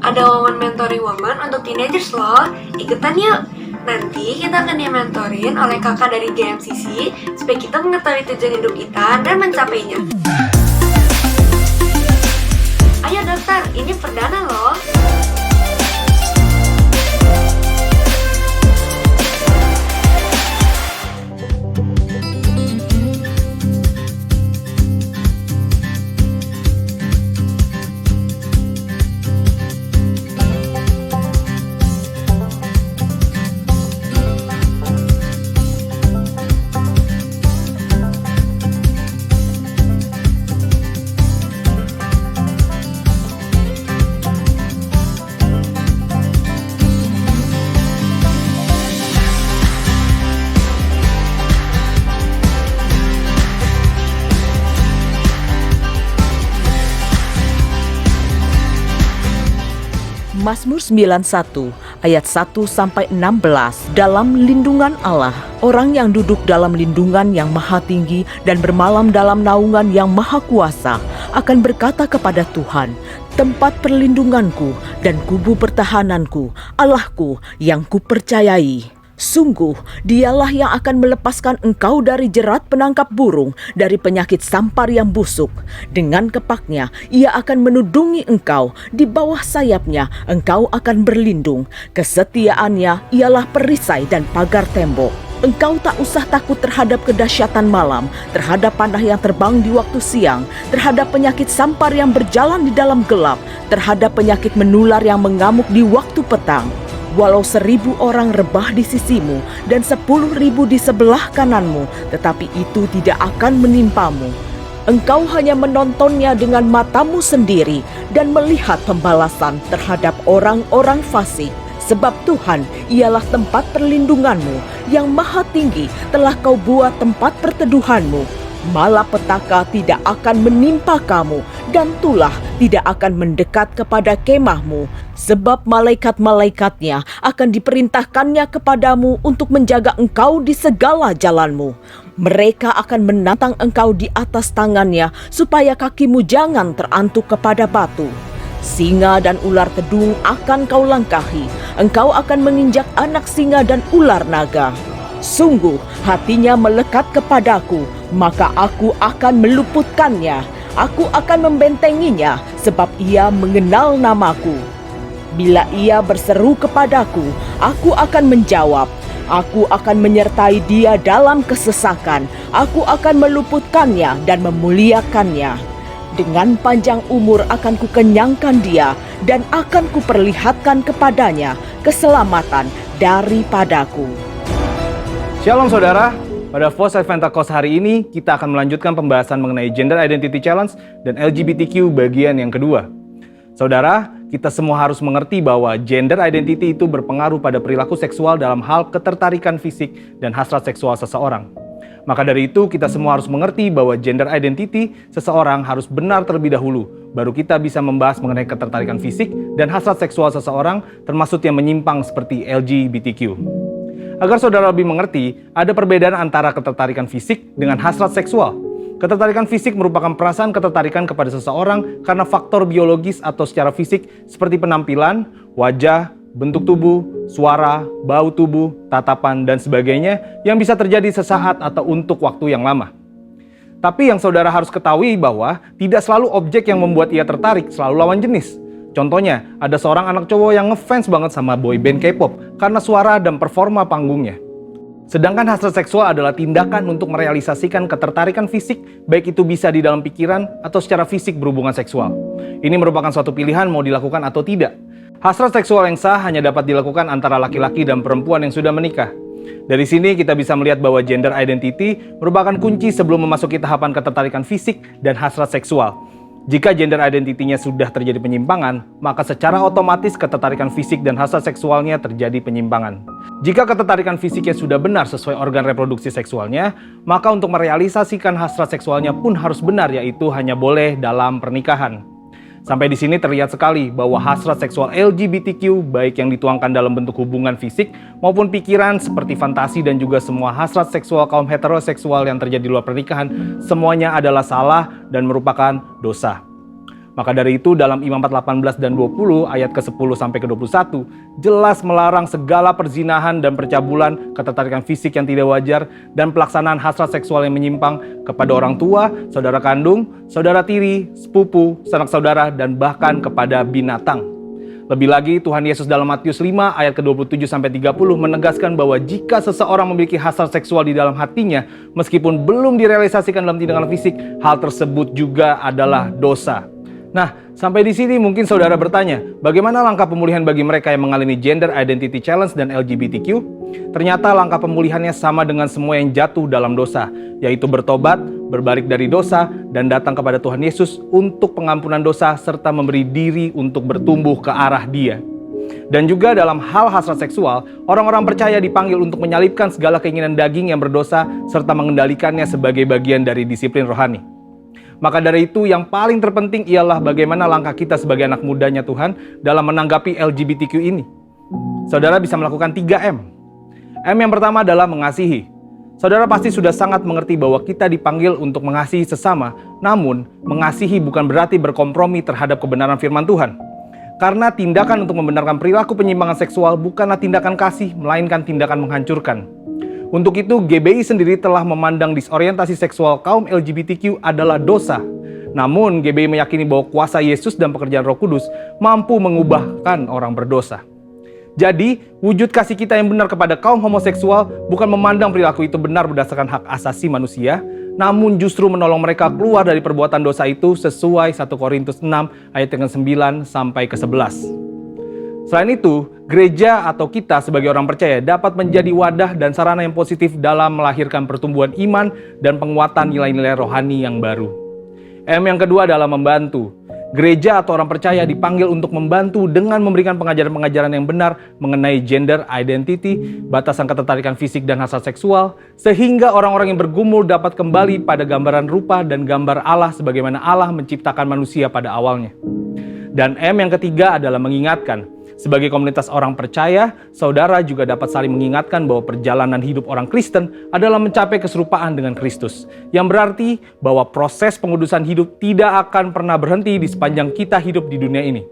ada Woman Mentoring Woman untuk teenagers loh. Ikutan yuk! Nanti kita akan dimentorin oleh kakak dari GMCC supaya kita mengetahui tujuan hidup kita dan mencapainya. Ayo daftar, ini perdana loh! Mazmur 91 ayat 1-16. Dalam lindungan Allah, orang yang duduk dalam lindungan yang maha tinggi dan bermalam dalam naungan yang maha kuasa akan berkata kepada Tuhan, tempat perlindunganku dan kubu pertahananku, Allahku yang kupercayai. Sungguh, dialah yang akan melepaskan engkau dari jerat penangkap burung, dari penyakit sampar yang busuk. Dengan kepaknya, ia akan menudungi engkau, di bawah sayapnya engkau akan berlindung. Kesetiaannya ialah perisai dan pagar tembok. Engkau tak usah takut terhadap kedahsyatan malam, terhadap panah yang terbang di waktu siang, terhadap penyakit sampar yang berjalan di dalam gelap, terhadap penyakit menular yang mengamuk di waktu petang. Walau 1.000 orang rebah di sisimu dan 10.000 di sebelah kananmu, tetapi itu tidak akan menimpamu. Engkau hanya menontonnya dengan matamu sendiri dan melihat pembalasan terhadap orang-orang fasik. Sebab Tuhan ialah tempat perlindunganmu, yang maha tinggi telah kau buat tempat perteduhanmu. Malapetaka tidak akan menimpa kamu, dan tulah tidak akan mendekat kepada kemahmu. Sebab malaikat-malaikatnya akan diperintahkannya kepadamu untuk menjaga engkau di segala jalanmu. Mereka akan menantang engkau di atas tangannya, supaya kakimu jangan terantuk kepada batu. Singa dan ular tedung akan kau langkahi. Engkau akan menginjak anak singa dan ular naga. Sungguh hatinya melekat kepadaku, maka aku akan meluputkannya. Aku akan membentenginya, sebab ia mengenal namaku. Bila ia berseru kepadaku, aku akan menjawab. Aku akan menyertai dia dalam kesesakan. Aku akan meluputkannya dan memuliakannya. Dengan panjang umur akan kukenyangkan dia, dan akan kuperlihatkan kepadanya keselamatan daripadaku. Shalom saudara, pada Voice Adventist hari ini kita akan melanjutkan pembahasan mengenai Gender Identity Challenge dan LGBTQ bagian yang kedua. Saudara, kita semua harus mengerti bahwa gender identity itu berpengaruh pada perilaku seksual dalam hal ketertarikan fisik dan hasrat seksual seseorang. Maka dari itu kita semua harus mengerti bahwa gender identity seseorang harus benar terlebih dahulu, baru kita bisa membahas mengenai ketertarikan fisik dan hasrat seksual seseorang, termasuk yang menyimpang seperti LGBTQ. Agar saudara lebih mengerti, ada perbedaan antara ketertarikan fisik dengan hasrat seksual. Ketertarikan fisik merupakan perasaan ketertarikan kepada seseorang karena faktor biologis atau secara fisik seperti penampilan, wajah, bentuk tubuh, suara, bau tubuh, tatapan, dan sebagainya yang bisa terjadi sesaat atau untuk waktu yang lama. Tapi yang saudara harus ketahui bahwa tidak selalu objek yang membuat ia tertarik selalu lawan jenis. Contohnya, ada seorang anak cowok yang ngefans banget sama boyband K-pop karena suara dan performa panggungnya. Sedangkan hasrat seksual adalah tindakan untuk merealisasikan ketertarikan fisik, baik itu bisa di dalam pikiran atau secara fisik berhubungan seksual. Ini merupakan suatu pilihan mau dilakukan atau tidak. Hasrat seksual yang sah hanya dapat dilakukan antara laki-laki dan perempuan yang sudah menikah. Dari sini kita bisa melihat bahwa gender identity merupakan kunci sebelum memasuki tahapan ketertarikan fisik dan hasrat seksual. Jika gender identity-nya sudah terjadi penyimpangan, maka secara otomatis ketertarikan fisik dan hasrat seksualnya terjadi penyimpangan. Jika ketertarikan fisiknya sudah benar sesuai organ reproduksi seksualnya, maka untuk merealisasikan hasrat seksualnya pun harus benar, yaitu hanya boleh dalam pernikahan. Sampai di sini terlihat sekali bahwa hasrat seksual LGBTQ, baik yang dituangkan dalam bentuk hubungan fisik maupun pikiran seperti fantasi dan juga semua hasrat seksual kaum heteroseksual yang terjadi di luar pernikahan, semuanya adalah salah dan merupakan dosa. Maka dari itu dalam Imamat 18 dan 20 ayat ke-10 sampai ke-21 jelas melarang segala perzinahan dan percabulan, ketertarikan fisik yang tidak wajar, dan pelaksanaan hasrat seksual yang menyimpang kepada orang tua, saudara kandung, saudara tiri, sepupu, sanak saudara, dan bahkan kepada binatang. Lebih lagi, Tuhan Yesus dalam Matius 5 ayat ke-27 sampai 30 menegaskan bahwa jika seseorang memiliki hasrat seksual di dalam hatinya, meskipun belum direalisasikan dalam tindakan fisik, hal tersebut juga adalah dosa. Nah, sampai di sini mungkin saudara bertanya, bagaimana langkah pemulihan bagi mereka yang mengalami Gender Identity Challenge dan LGBTQ? Ternyata langkah pemulihannya sama dengan semua yang jatuh dalam dosa, yaitu bertobat, berbalik dari dosa, dan datang kepada Tuhan Yesus untuk pengampunan dosa serta memberi diri untuk bertumbuh ke arah Dia. Dan juga dalam hal hasrat seksual, orang-orang percaya dipanggil untuk menyalipkan segala keinginan daging yang berdosa serta mengendalikannya sebagai bagian dari disiplin rohani. Maka dari itu yang paling terpenting ialah bagaimana langkah kita sebagai anak mudanya Tuhan dalam menanggapi LGBTQ ini. Saudara bisa melakukan 3M. M yang pertama adalah mengasihi. Saudara pasti sudah sangat mengerti bahwa kita dipanggil untuk mengasihi sesama, namun mengasihi bukan berarti berkompromi terhadap kebenaran firman Tuhan. Karena tindakan untuk membenarkan perilaku penyimpangan seksual bukanlah tindakan kasih, melainkan tindakan menghancurkan. Untuk itu, GBI sendiri telah memandang disorientasi seksual kaum LGBTQ adalah dosa. Namun, GBI meyakini bahwa kuasa Yesus dan pekerjaan Roh Kudus mampu mengubahkan orang berdosa. Jadi, wujud kasih kita yang benar kepada kaum homoseksual bukan memandang perilaku itu benar berdasarkan hak asasi manusia, namun justru menolong mereka keluar dari perbuatan dosa itu sesuai 1 Korintus 6 ayat 9 sampai ke 11. Selain itu, gereja atau kita sebagai orang percaya dapat menjadi wadah dan sarana yang positif dalam melahirkan pertumbuhan iman dan penguatan nilai-nilai rohani yang baru. M yang kedua adalah membantu. Gereja atau orang percaya dipanggil untuk membantu dengan memberikan pengajaran-pengajaran yang benar mengenai gender identity, batasan ketertarikan fisik dan hasrat seksual, sehingga orang-orang yang bergumul dapat kembali pada gambaran rupa dan gambar Allah sebagaimana Allah menciptakan manusia pada awalnya. Dan M yang ketiga adalah mengingatkan. Sebagai komunitas orang percaya, saudara juga dapat saling mengingatkan bahwa perjalanan hidup orang Kristen adalah mencapai keserupaan dengan Kristus. Yang berarti bahwa proses pengudusan hidup tidak akan pernah berhenti di sepanjang kita hidup di dunia ini.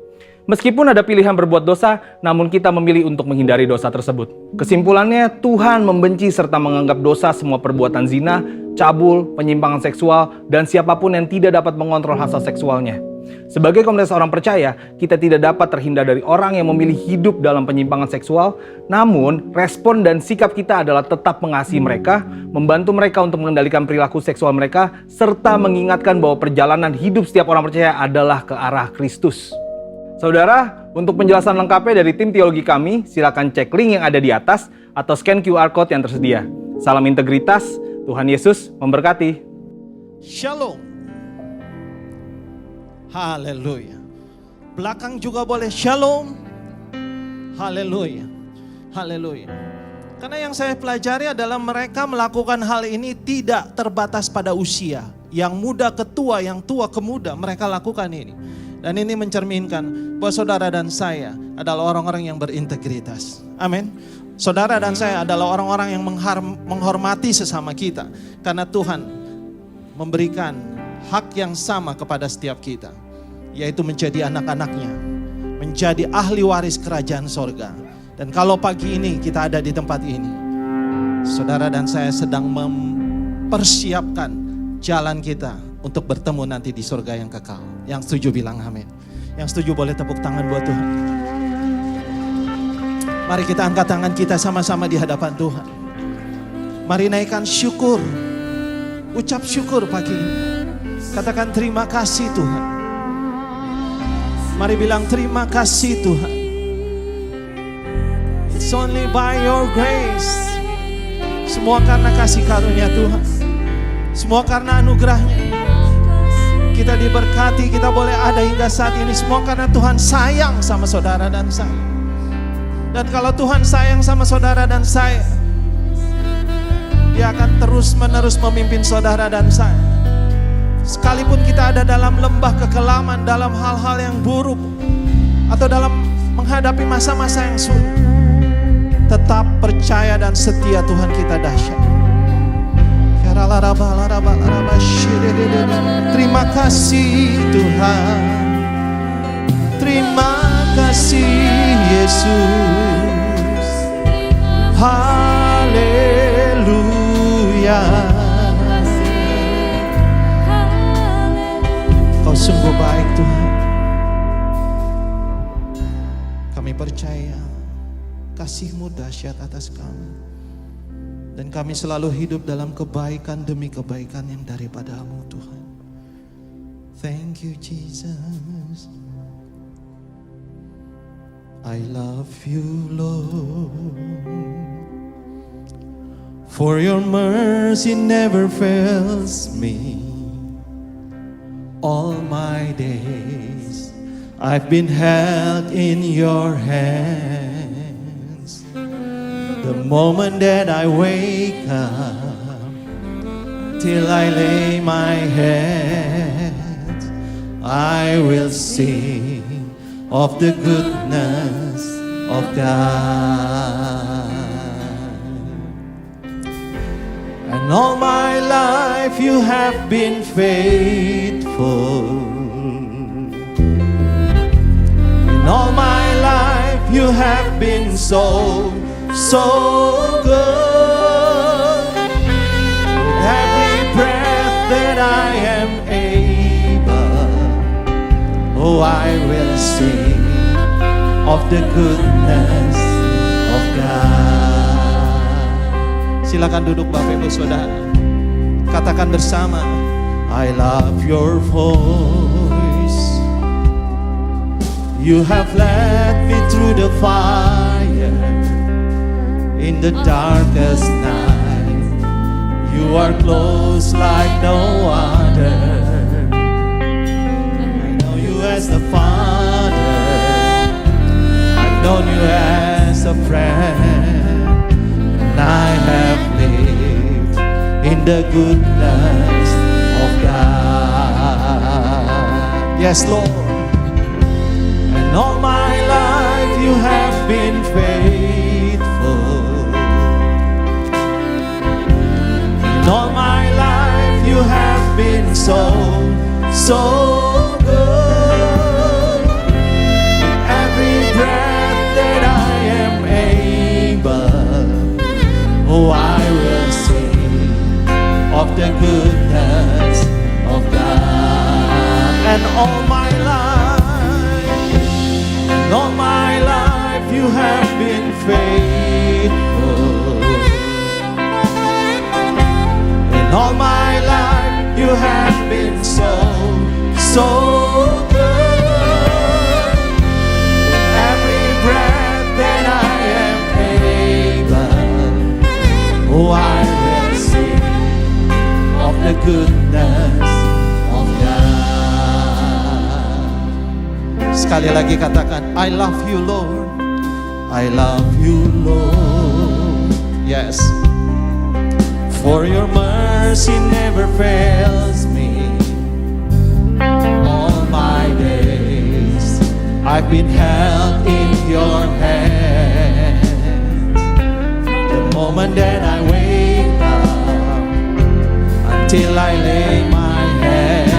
Meskipun ada pilihan berbuat dosa, namun kita memilih untuk menghindari dosa tersebut. Kesimpulannya, Tuhan membenci serta menganggap dosa semua perbuatan zina, cabul, penyimpangan seksual, dan siapapun yang tidak dapat mengontrol hasrat seksualnya. Sebagai komunitas orang percaya, kita tidak dapat terhindar dari orang yang memilih hidup dalam penyimpangan seksual, namun respon dan sikap kita adalah tetap mengasihi mereka, membantu mereka untuk mengendalikan perilaku seksual mereka, serta mengingatkan bahwa perjalanan hidup setiap orang percaya adalah ke arah Kristus. Saudara, untuk penjelasan lengkapnya dari tim teologi kami, silakan cek link yang ada di atas atau scan QR Code yang tersedia. Salam integritas, Tuhan Yesus memberkati. Shalom. Haleluya. Belakang juga boleh shalom. Haleluya. Haleluya. Karena yang saya pelajari adalah mereka melakukan hal ini tidak terbatas pada usia. Yang muda ke tua, yang tua ke muda, mereka lakukan ini. Dan ini mencerminkan bahwa saudara dan saya adalah orang-orang yang berintegritas. Amin. Saudara dan saya adalah orang-orang yang menghormati sesama kita. Karena Tuhan memberikan hak yang sama kepada setiap kita, yaitu menjadi anak-anaknya, menjadi ahli waris kerajaan sorga. Dan kalau pagi ini kita ada di tempat ini, saudara dan saya sedang mempersiapkan jalan kita untuk bertemu nanti di sorga yang kekal. Yang setuju bilang amin. Yang setuju boleh tepuk tangan buat Tuhan. Mari kita angkat tangan kita sama-sama di hadapan Tuhan. Mari naikkan syukur, ucap syukur pagi ini. Katakan terima kasih Tuhan. Mari bilang terima kasih Tuhan. It's only by your grace. Semua karena kasih karunia Tuhan. Semua karena anugerahnya. Kita diberkati, kita boleh ada hingga saat ini. Semua karena Tuhan sayang sama saudara dan saya. Dan kalau Tuhan sayang sama saudara dan saya, Dia akan terus-menerus memimpin saudara dan saya. Sekalipun kita ada dalam lembah kekelaman, dalam hal-hal yang buruk, atau dalam menghadapi masa-masa yang sulit, tetap percaya dan setia Tuhan kita dahsyat. Terima kasih Tuhan. Terima kasih Yesus. Haleluya. Kau sungguh baik Tuhan. Kami percaya kasih-Mu dahsyat atas kami. Dan kami selalu hidup dalam kebaikan demi kebaikan yang daripada-Mu Tuhan. Thank you Jesus. I love you Lord. For your mercy never fails me. All my days I've been held in your hands. The moment that I wake up till I lay my head, I will sing of the goodness of God. And all my life you have been faithful. In all my life you have been so good. Every breath that I am able, oh, I will sing of the goodness of God. Silakan duduk Bapak Ibu Saudara. Katakan bersama, I love your voice. You have led me through the fire. In the darkest night, you are close like no other. I know you as the Father, I've known you as a friend, and I have lived in the goodness of God. Yes, Lord. And all my life you have been faithful. All my life you have been so good. Every breath that I am able, oh, I will sing of the goodness of God. And all my life you have been faithful. All my life you have been so good. Every breath that I am able, oh, I will sing of the goodness of God. Sekali lagi katakan, I love you Lord. I love you Lord. Yes. For your mercy never fails me. All my days I've been held in your hands. The moment that I wake up until I lay my head,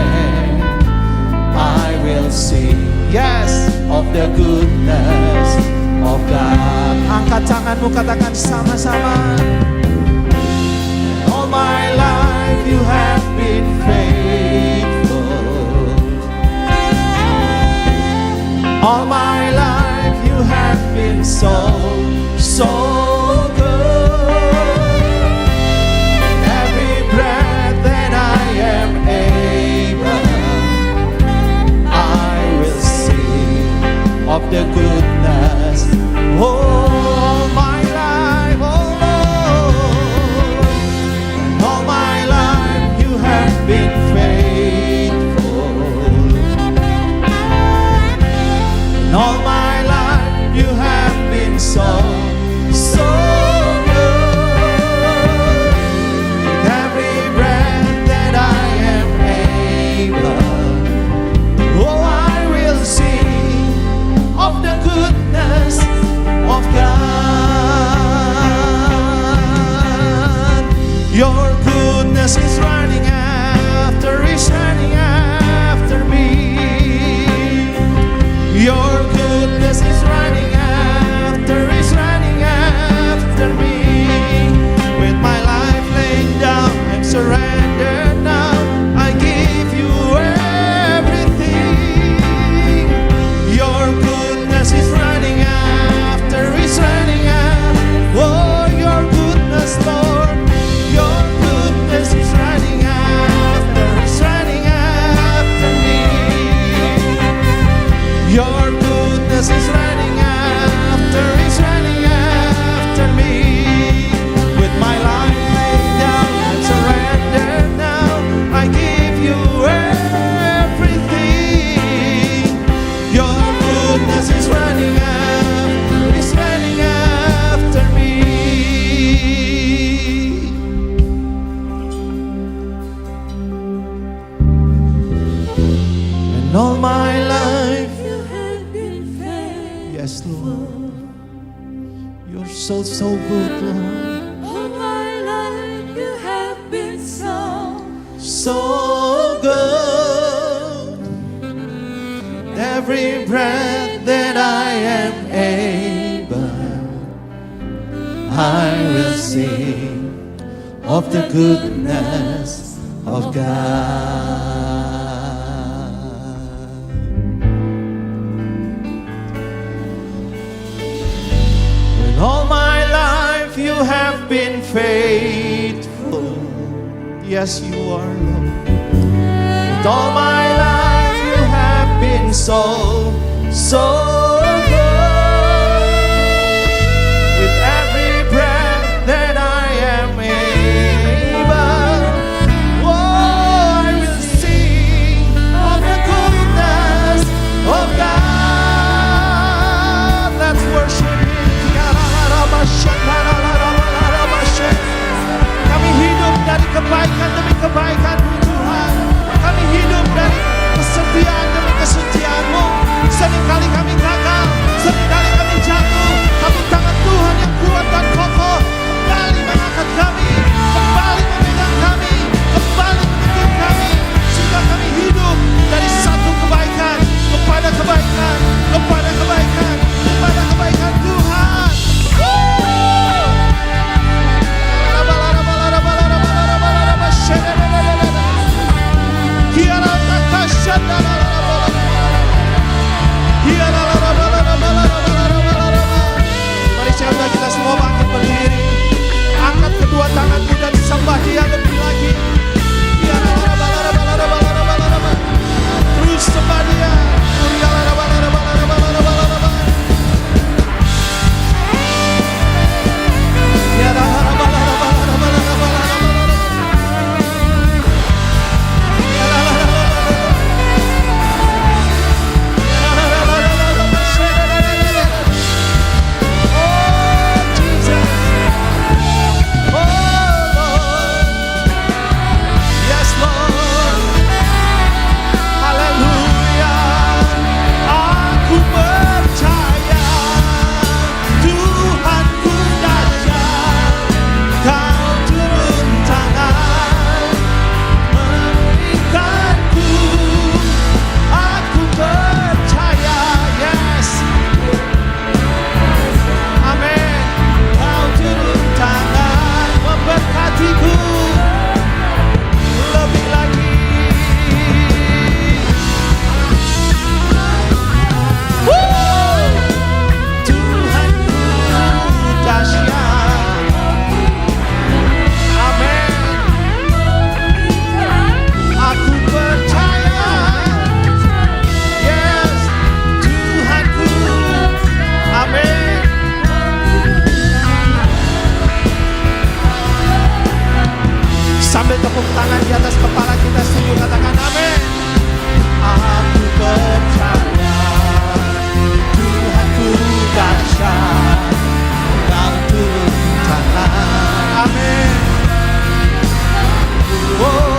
I will sing, yes, of the goodness of God. Angkat tanganmu, katakan sama-sama. All my life you have been faithful. All my life you have been so good. Every breath that I am able, I will sing of the goodness. Oh, my life, oh Lord. All my life you have been faithful. And all my life you have been so good. Every breath that I am able, oh, I will sing of the goodness Yes, Lord. You're so good, Lord. All my life you have been So good. Every breath that I am able, I will sing of the goodness of God. When all my life you have been faithful. Yes, you are, Lord. With all my life you have been so good. With every breath that I am able, oh, I will sing of the goodness of God. Let's worship Him. Kami hidup dari kebaikan demi kebaikan-Mu Tuhan. Kami hidup dari kesetiaan demi kesetiaan-Mu. Seringkali kami gagal, seringkali kami jatuh, tapi tangan Tuhan yang kuat dan kokoh kembali mengangkat kami, kembali memegang kami, kembali menuntun kami, sehingga kami hidup dari satu kebaikan kepada kebaikan, kepada kebaikan, kepada kebaikan Tuhan. Mari siapa kita semua bangkit berdiri, angkat kedua tanganmu dan sembah Dia lebih lagi. Terus sembah Dia. Sambil tepuk tangan di atas kepala kita setuju, katakan amin. Aku percaya Tuhanku dahsyat, Kau turun tangan. Amin. Oh,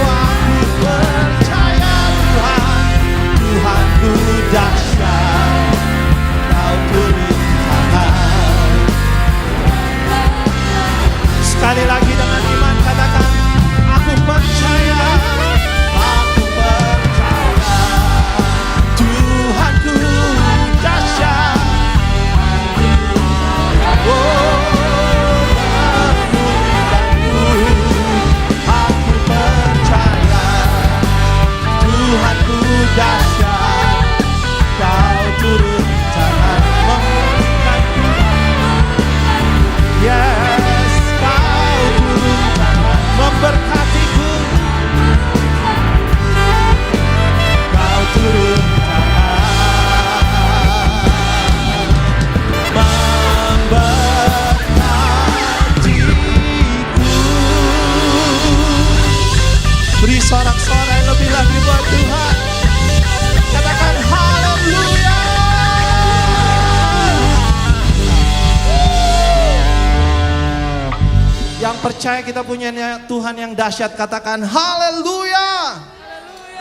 aku percaya Tuhan, Tuhanku dahsyat, Kau turun tangan. Sekali lagi dengan iman katakan, aku percaya Tuhanku dahsyat. Oh, aku percaya Tuhanku dahsyat, Kau turun tangan memberkati. Yes, Kau turun tangan memberkatiku. Kau turun tangan memberkatiku. Beri sorak-sorai yang lebih lagi buat Tuhan. Katakan haleluya. Yang percaya kita punya Tuhan yang dahsyat, katakan haleluya.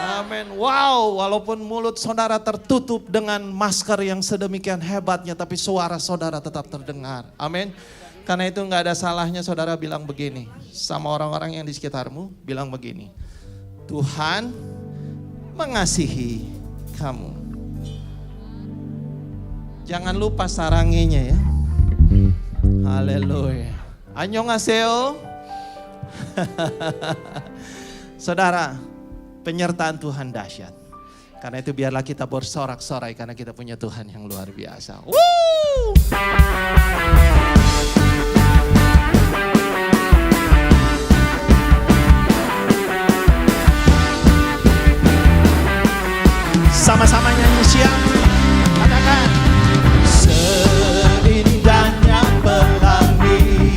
Amin. Wow, walaupun mulut saudara tertutup dengan masker yang sedemikian hebatnya, tapi suara saudara tetap terdengar. Amin. Karena itu nggak ada salahnya saudara bilang begini sama orang-orang yang di sekitarmu, bilang begini. Tuhan mengasihi kamu. Jangan lupa saranginya ya. Haleluya. Annyeonghaseyo. Saudara, penyertaan Tuhan dahsyat. Karena itu biarlah kita bersorak-sorai karena kita punya Tuhan yang luar biasa. Woo! Sama-sama nyanyi siang. Katakan. Seindahnya pelangi,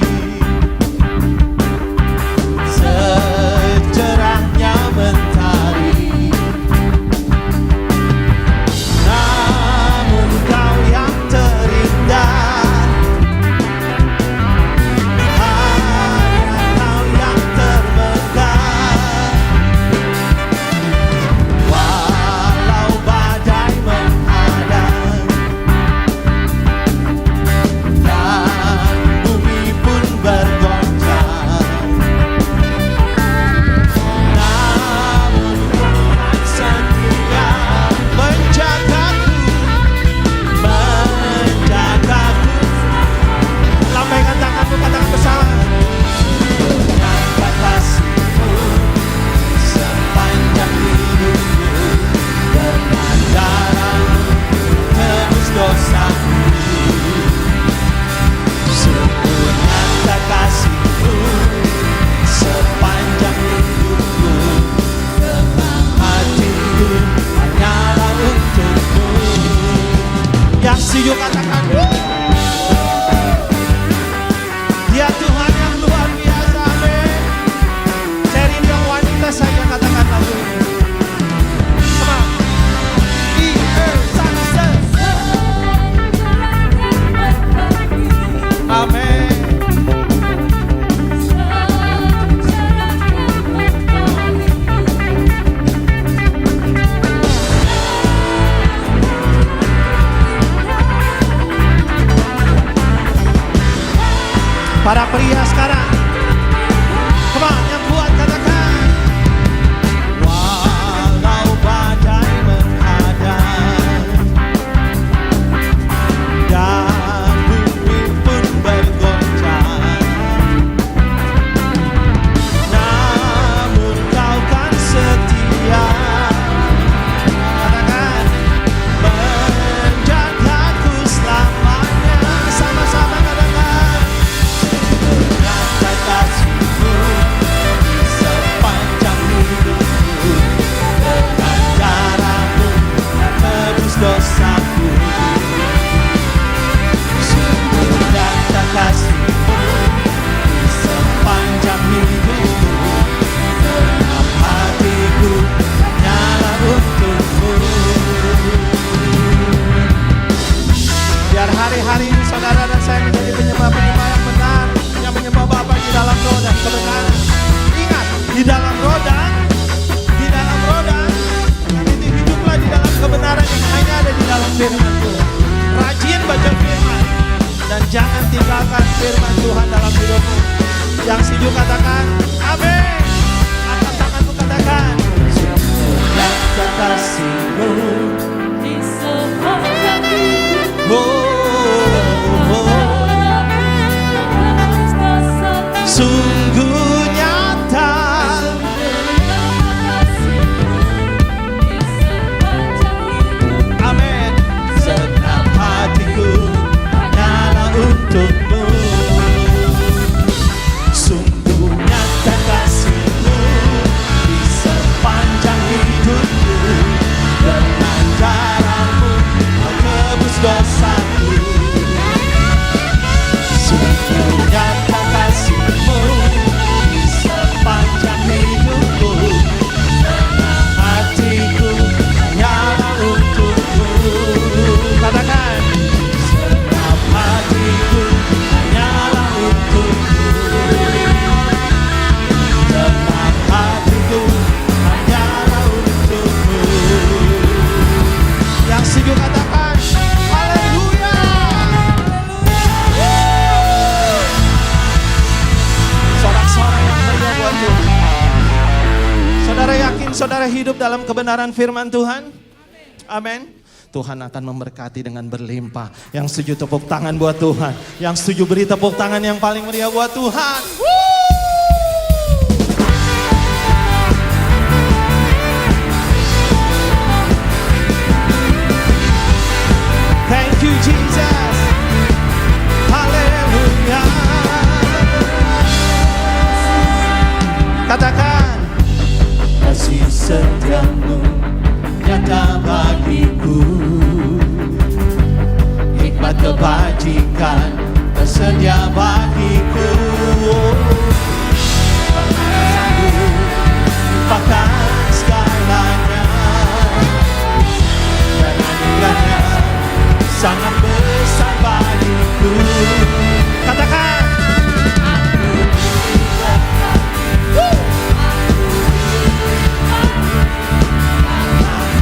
secerahnya mentari, namun kau yang terindah, hanya kau yang termegah. Walau badai menghadang dan bumi pun bergoncang, namun Tuhan setia menjagaku, menjagaku. Lambaikan tanganmu, katakan bersama. Dengan kasih-Mu sepanjang hidupku, dengan darah-Mu tebus dosaku. Sungguh nyata kasih-Mu sepanjang hidupku, dengan hatiku hanyalah untuk-Mu. Yang setuju katakan, Dia Tuhan yang luar biasa, amin. Saya rindu yang wanita saja katakan lagu ini. Come on. Amin. Para pria sekarang, come on, yang kuat katakan. Walau badai menghadang dan bumi pun bergoncang, namun kau kan setia. Katakan, menjagaku selamanya. Sama-sama katakan. Nyata kasih-Mu sepanjang hidupku, dengan darah-Mu tebus dosaku. Sungguh nyata kasih-Mu sepanjang hidupku, dalam hatiku hanyalah untuk-Mu. Biar hari-hari ini saudara dan saya menjadi penyembah-penyembah yang benar, yang menyembah Bapa di dalam roh dan kebenaran. Ingat, di dalam roh dan itu hiduplah di dalam kebenaran yang hanya ada di dalam firman Tuhan. Rajin baca firman dan jangan tinggalkan firman Tuhan dalam hidupmu. Yang setuju katakan, amin. Angkat tanganmu katakan, yang kekasih-Mu. Sungguh nyata, amin. Senang hatiku hanyalah untuk-Mu. Sungguh nyata kasih-Mu di sepanjang hidupku, dengan darah-Mu Kau tebus dosaku. Sungguh nyata kasih-Mu saudara hidup dalam kebenaran firman Tuhan? Amin. Tuhan akan memberkati dengan berlimpah. Yang setuju tepuk tangan buat Tuhan. Yang setuju beri tepuk tangan yang paling meriah buat Tuhan. Thank you Jesus. Haleluya. Katakan, kasih setiamu nyata bagiku, hikmat kebajikan tersedia bagiku. Lupakan segalanya, dan anugerahnya sangat besar bagiku. Katakan,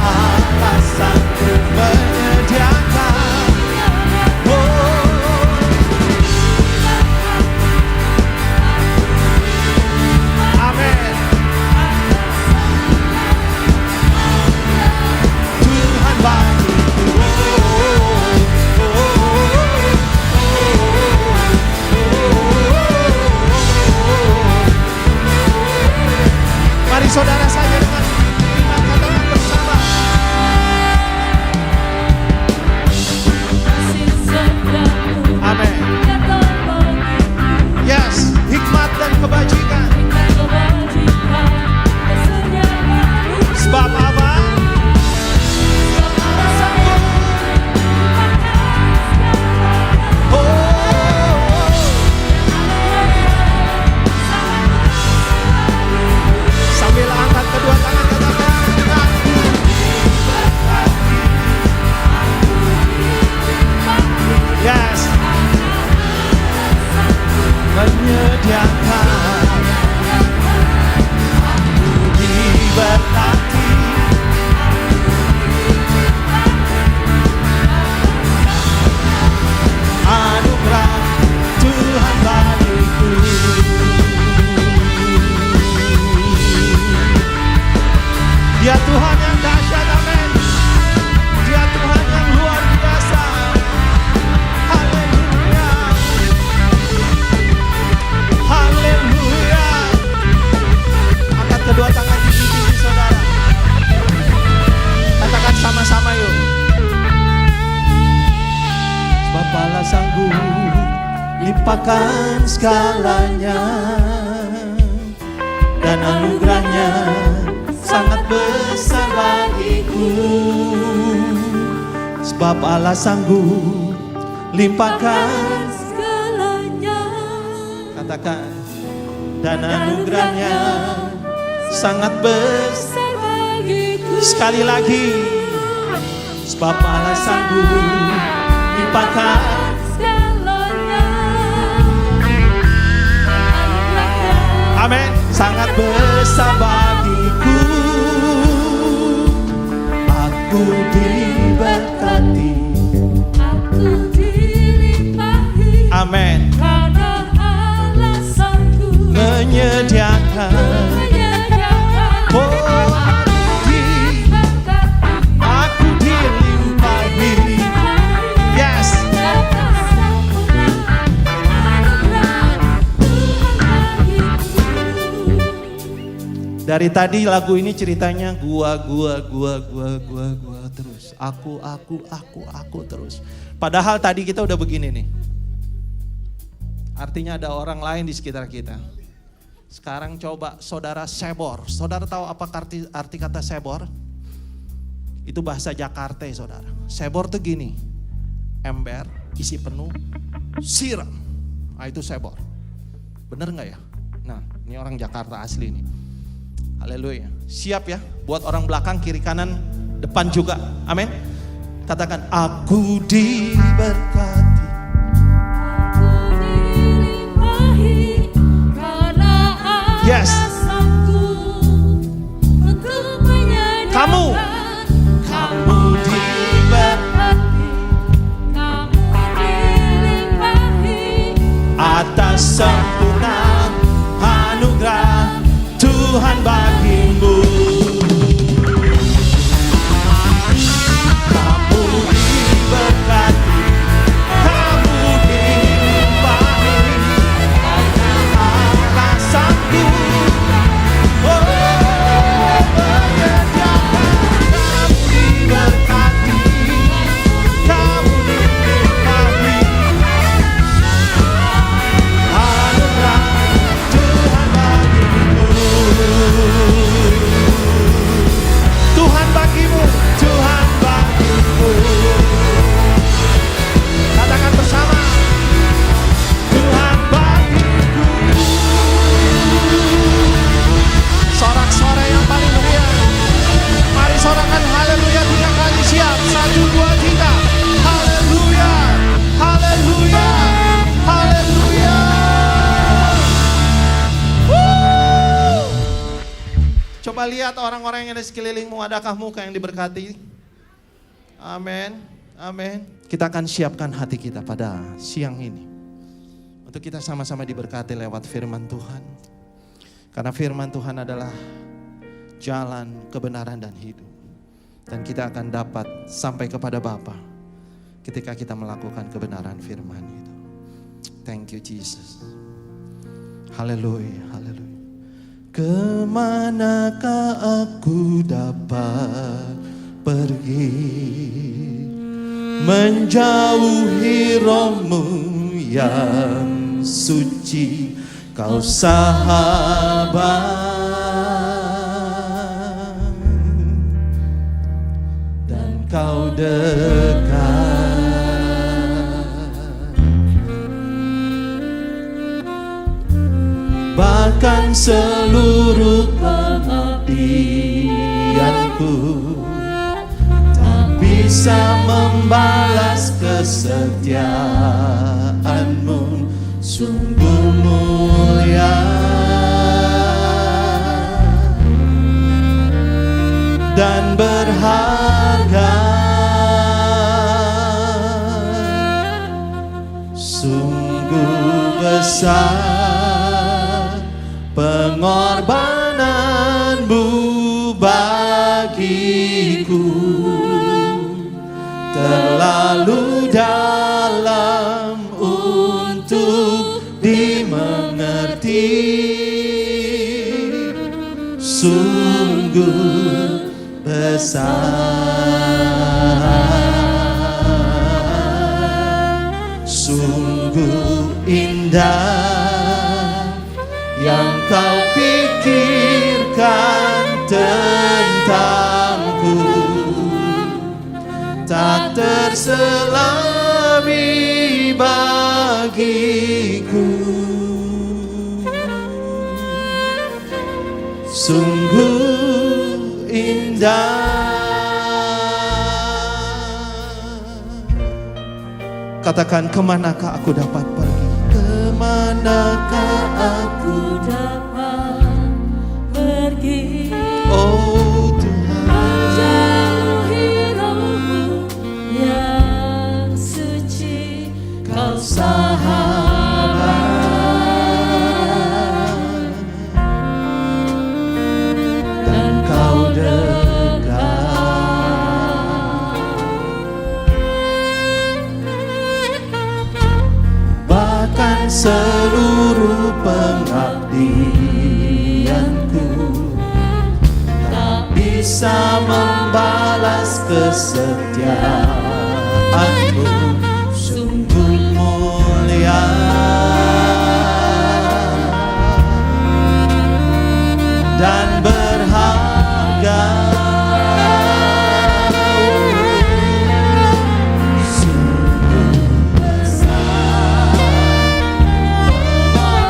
alasanku menyediakan. Amin. Tuhan bagiku. Mari saudara saja dengan iman katakan bersama. Amin. Yes, hikmat dan kebajikan. Sebab apa? Sambil angkat kedua tangan katakan, aku diberkati. Yes. Menyediakan, aku diberkati. Anugerah Tuhan bagiku. Dia Tuhan yang dahsyat, amin. Dia Tuhan yang luar biasa. Haleluya. Haleluya. Angkat kedua tangan di sisi saudara. Katakan sama-sama yuk. Sebab Allah sanggup limpahkan segalanya, dan anugerahnya sangat besar bagiku. Sebab Allah sanggup limpahkan segalanya. Katakan, dan anugerahnya sangat besar Bagiku sekali lagi. Sebab Allah sanggup limpahkan. segalanya. Amin. Sangat besar bagiku. Aku diberkati. Aku dilimpahi Amin. karena alasanku Menyediakan. menyediakan. Oh, aku dilimpahi. Yes. Dari tadi lagu ini ceritanya gua terus. Aku terus. Padahal tadi kita udah begini nih. Artinya ada orang lain di sekitar kita. Sekarang coba saudara sebor. Saudara tahu apa arti kata sebor? Itu bahasa Jakarta saudara. Sebor tuh gini. Ember, isi penuh, siram. Nah itu sebor. Bener gak ya? Nah ini orang Jakarta asli nih. Haleluya. Siap ya buat orang belakang, kiri kanan, depan juga. Amin. Katakan, aku diberkati. Aku dilimpahi karena Yes. alasanku untuk menyediakan. Kamu diberkati Kamu dilimpahi atas sempurna anugerah Tuhan bagimu. Coba lihat orang-orang yang ada di sekelilingmu, adakah muka yang diberkati? Amin, amin. Kita akan siapkan hati kita pada siang ini untuk kita sama-sama diberkati lewat firman Tuhan. Karena firman Tuhan adalah jalan, kebenaran, dan hidup. Dan kita akan dapat sampai kepada Bapa ketika kita melakukan kebenaran firman itu. Thank you Jesus. Haleluya, haleluya. Kemanakah aku dapat pergi, menjauhi rohmu yang suci, kau sahabat dan kau dekat. Bahkan seluruh pengabdianku tak bisa membalas kesetiaanmu, sungguh mulia dan berharga, sungguh besar pengorbananmu bagiku, terlalu dalam untuk dimengerti, sungguh besar, sungguh indah yang kau pikirkan tentangku, tak terselami bagiku, sungguh indah. Katakan, kemanakah aku dapat pergi? Kemanakah aku dapat pergi, oh Tuhan, menjauhi rohmu yang suci, kau sahabat dan kau dekat. Bahkan seluruh pengabdianku tak bisa membalas kesetiaanmu, sungguh mulia dan berharga, sungguh besar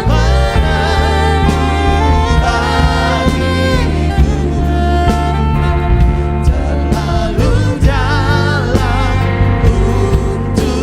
pengorbananmu bagiku, terlalu dalam untuk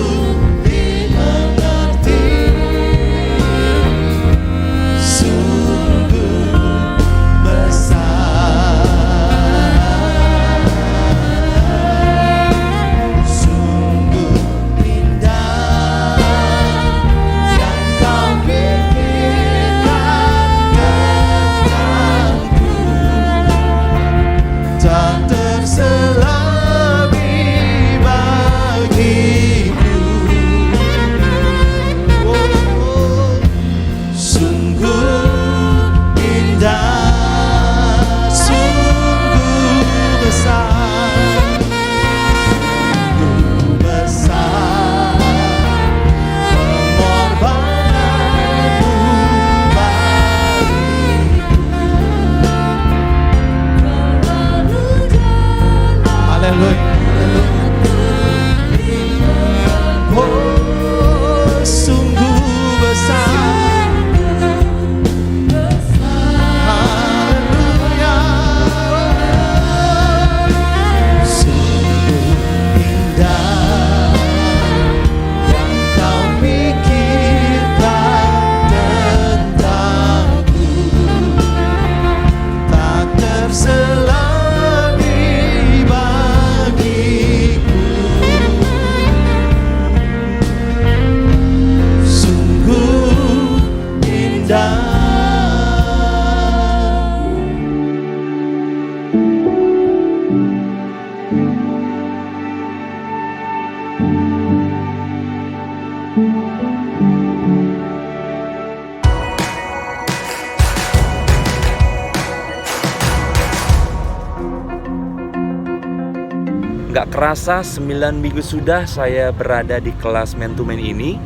Tidak kerasa 9 minggu sudah saya berada di kelas Man to Man ini.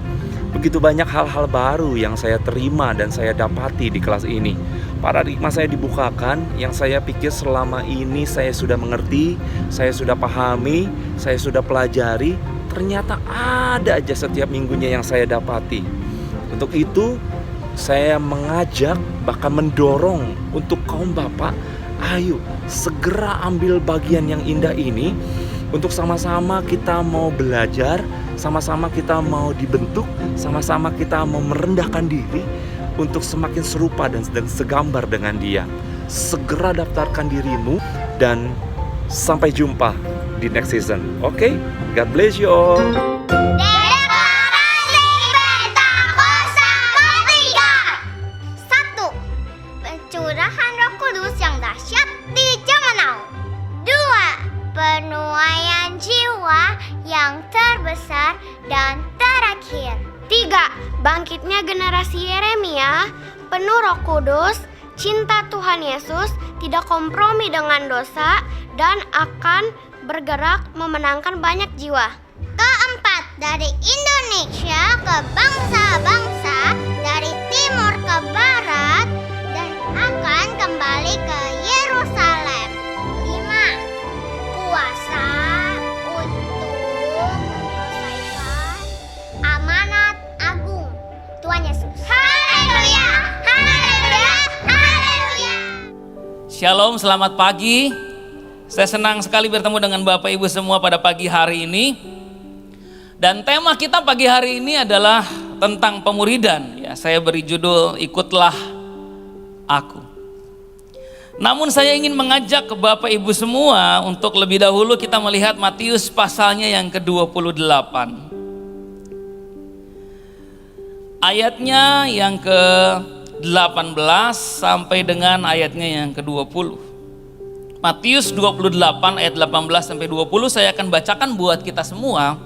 Begitu banyak hal-hal baru yang saya terima dan saya dapati di kelas ini. Paradigma saya dibukakan, yang saya pikir selama ini saya sudah mengerti, saya sudah pahami, saya sudah pelajari. Ternyata ada aja setiap minggunya yang saya dapati. Untuk itu saya mengajak, bahkan mendorong untuk kaum bapak, ayo segera ambil bagian yang indah ini. Untuk sama-sama kita mau belajar, sama-sama kita mau dibentuk, sama-sama kita mau merendahkan diri untuk semakin serupa dan segambar dengan Dia. Segera daftarkan dirimu dan sampai jumpa di next season. Oke? God bless you all. Deklarasi Pentakosta ketiga. 1. Pencurahan Roh Kudus yang dahsyat di zaman now. 2. Penuaian jiwa yang terbesar dan terakhir. 3. Bangkitnya generasi Yeremia, penuh Roh Kudus, cinta Tuhan Yesus, tidak kompromi dengan dosa, dan akan bergerak memenangkan banyak jiwa. 4. Dari Indonesia ke bangsa-bangsa, dari timur ke barat, dan akan kembali ke Yerusalem. 5. Kuasa untuk menyelesaikan amanat agung Tuhan Yesus. Haleluya, haleluya, haleluya. Shalom, selamat pagi. Saya senang sekali bertemu dengan Bapak Ibu semua pada pagi hari ini. Dan tema kita pagi hari ini adalah tentang pemuridan. Ya, saya beri judul Ikutlah Aku. Namun saya ingin mengajak ke Bapak Ibu semua untuk lebih dahulu kita melihat Matius pasalnya yang ke-28. Ayatnya yang ke-18 sampai dengan ayatnya yang ke-20. Matius 28 ayat 18 sampai 20 saya akan bacakan buat kita semua.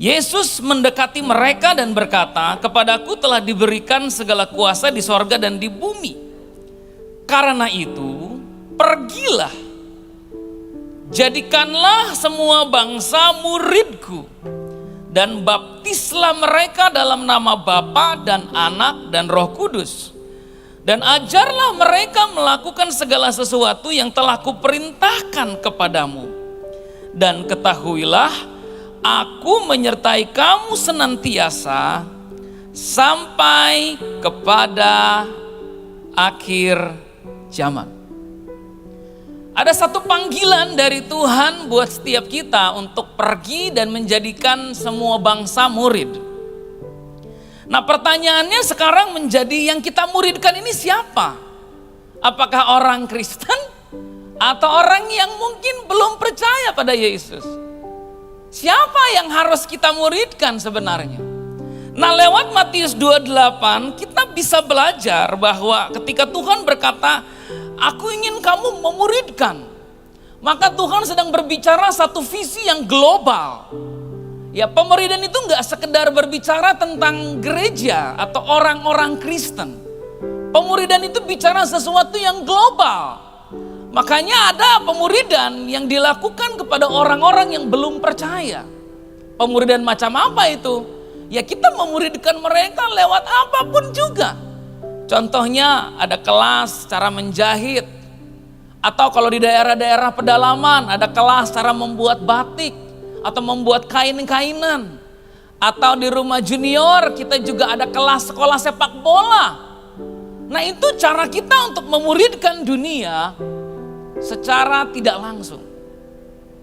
Yesus mendekati mereka dan berkata, "Kepadaku telah diberikan segala kuasa di sorga dan di bumi. Karena itu, pergilah, jadikanlah semua bangsa muridku, dan baptislah mereka dalam nama Bapa dan Anak dan Roh Kudus. Dan ajarlah mereka melakukan segala sesuatu yang telah kuperintahkan kepadamu. Dan ketahuilah, aku menyertai kamu senantiasa sampai kepada akhir zaman." Ada satu panggilan dari Tuhan buat setiap kita untuk pergi dan menjadikan semua bangsa murid. Nah, pertanyaannya sekarang menjadi yang kita muridkan ini siapa? Apakah orang Kristen atau orang yang mungkin belum percaya pada Yesus? Siapa yang harus kita muridkan sebenarnya? Nah, lewat Matius 28 kita bisa belajar bahwa ketika Tuhan berkata, "Aku ingin kamu memuridkan," maka Tuhan sedang berbicara satu visi yang global. Ya, pemuridan itu nggak sekedar berbicara tentang gereja atau orang-orang Kristen. Pemuridan itu bicara sesuatu yang global. Makanya ada pemuridan yang dilakukan kepada orang-orang yang belum percaya. Pemuridan macam apa itu? Ya, kita memuridkan mereka lewat apapun juga. Contohnya ada kelas cara menjahit. Atau kalau di daerah-daerah pedalaman ada kelas cara membuat batik. Atau membuat kain-kainan. Atau di rumah junior kita juga ada kelas sekolah sepak bola. Nah, itu cara kita untuk memuridkan dunia secara tidak langsung.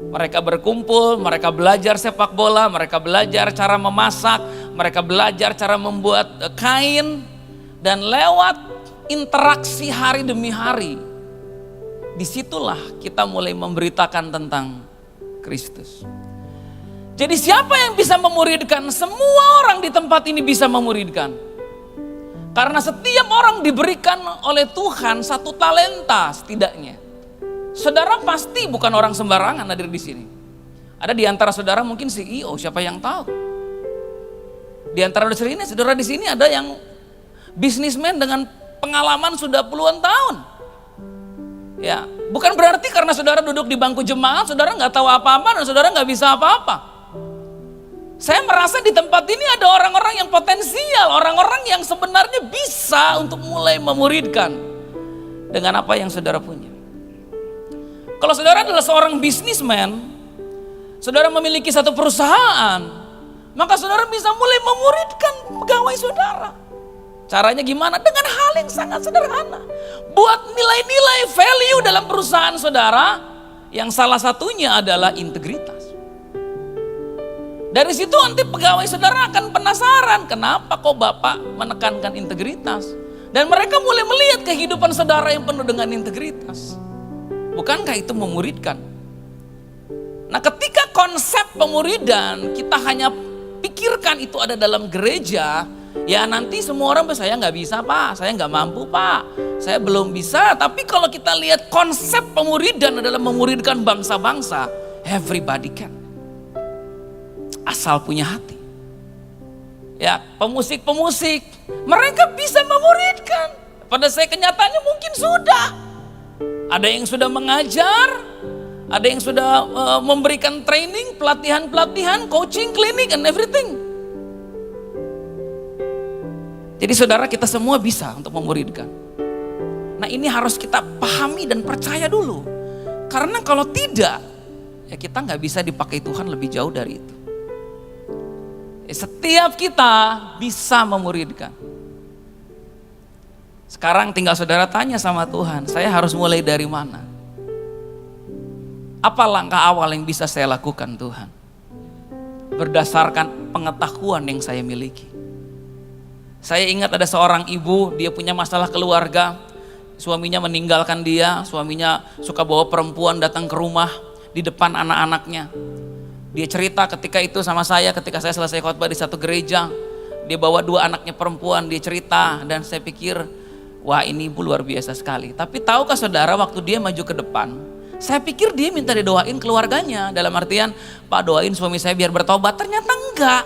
Mereka berkumpul, mereka belajar sepak bola, mereka belajar cara memasak, mereka belajar cara membuat kain. Dan lewat interaksi hari demi hari, disitulah kita mulai memberitakan tentang Kristus. Jadi siapa yang bisa memuridkan? Semua orang di tempat ini bisa memuridkan. Karena setiap orang diberikan oleh Tuhan satu talenta setidaknya. Saudara pasti bukan orang sembarangan hadir di sini. Ada di antara saudara mungkin CEO, siapa yang tahu? Di antara saudara di sini ada yang bisnismen dengan pengalaman sudah puluhan tahun. Ya, Bukan berarti karena saudara duduk di bangku jemaat, saudara nggak tahu apa-apa dan saudara nggak bisa apa-apa. Saya merasa di tempat ini ada orang-orang yang potensial, orang-orang yang sebenarnya bisa untuk mulai memuridkan dengan apa yang saudara punya. Kalau saudara adalah seorang bisnismen, saudara memiliki satu perusahaan, maka saudara bisa mulai memuridkan pegawai saudara. Caranya gimana? Dengan hal yang sangat sederhana. Buat nilai-nilai value dalam perusahaan saudara, yang salah satunya adalah integritas. Dari situ nanti pegawai saudara akan penasaran, kenapa kok Bapak menekankan integritas? Dan mereka mulai melihat kehidupan saudara yang penuh dengan integritas. Bukankah itu memuridkan? Nah, ketika konsep pemuridan kita hanya pikirkan itu ada dalam gereja, ya nanti semua orang, saya nggak bisa Pak, saya nggak mampu Pak, saya belum bisa. Tapi kalau kita lihat konsep pemuridan adalah memuridkan bangsa-bangsa, everybody can. Asal punya hati. Ya, pemusik-pemusik, mereka bisa memuridkan. Pada saya kenyataannya mungkin sudah. Ada yang sudah mengajar, ada yang sudah memberikan training, pelatihan-pelatihan, coaching, klinik, and everything. Jadi saudara, kita semua bisa untuk memuridkan. Nah, ini harus kita pahami dan percaya dulu. Karena kalau tidak, ya kita nggak bisa dipakai Tuhan lebih jauh dari itu. Setiap kita bisa memuridkan. Sekarang tinggal saudara tanya sama Tuhan, saya harus mulai dari mana? Apa langkah awal yang bisa saya lakukan Tuhan? Berdasarkan pengetahuan yang saya miliki. Saya ingat ada seorang ibu, dia punya masalah keluarga. Suaminya meninggalkan dia, suaminya suka bawa perempuan datang ke rumah di depan anak-anaknya. Dia cerita ketika itu sama saya, ketika saya selesai khotbah di satu gereja. Dia bawa 2 anaknya perempuan, dia cerita, dan saya pikir, wah ini ibu luar biasa sekali. Tapi tahukah saudara, waktu dia maju ke depan, saya pikir dia minta didoain keluarganya. Dalam artian, Pak doain suami saya biar bertobat. Ternyata enggak.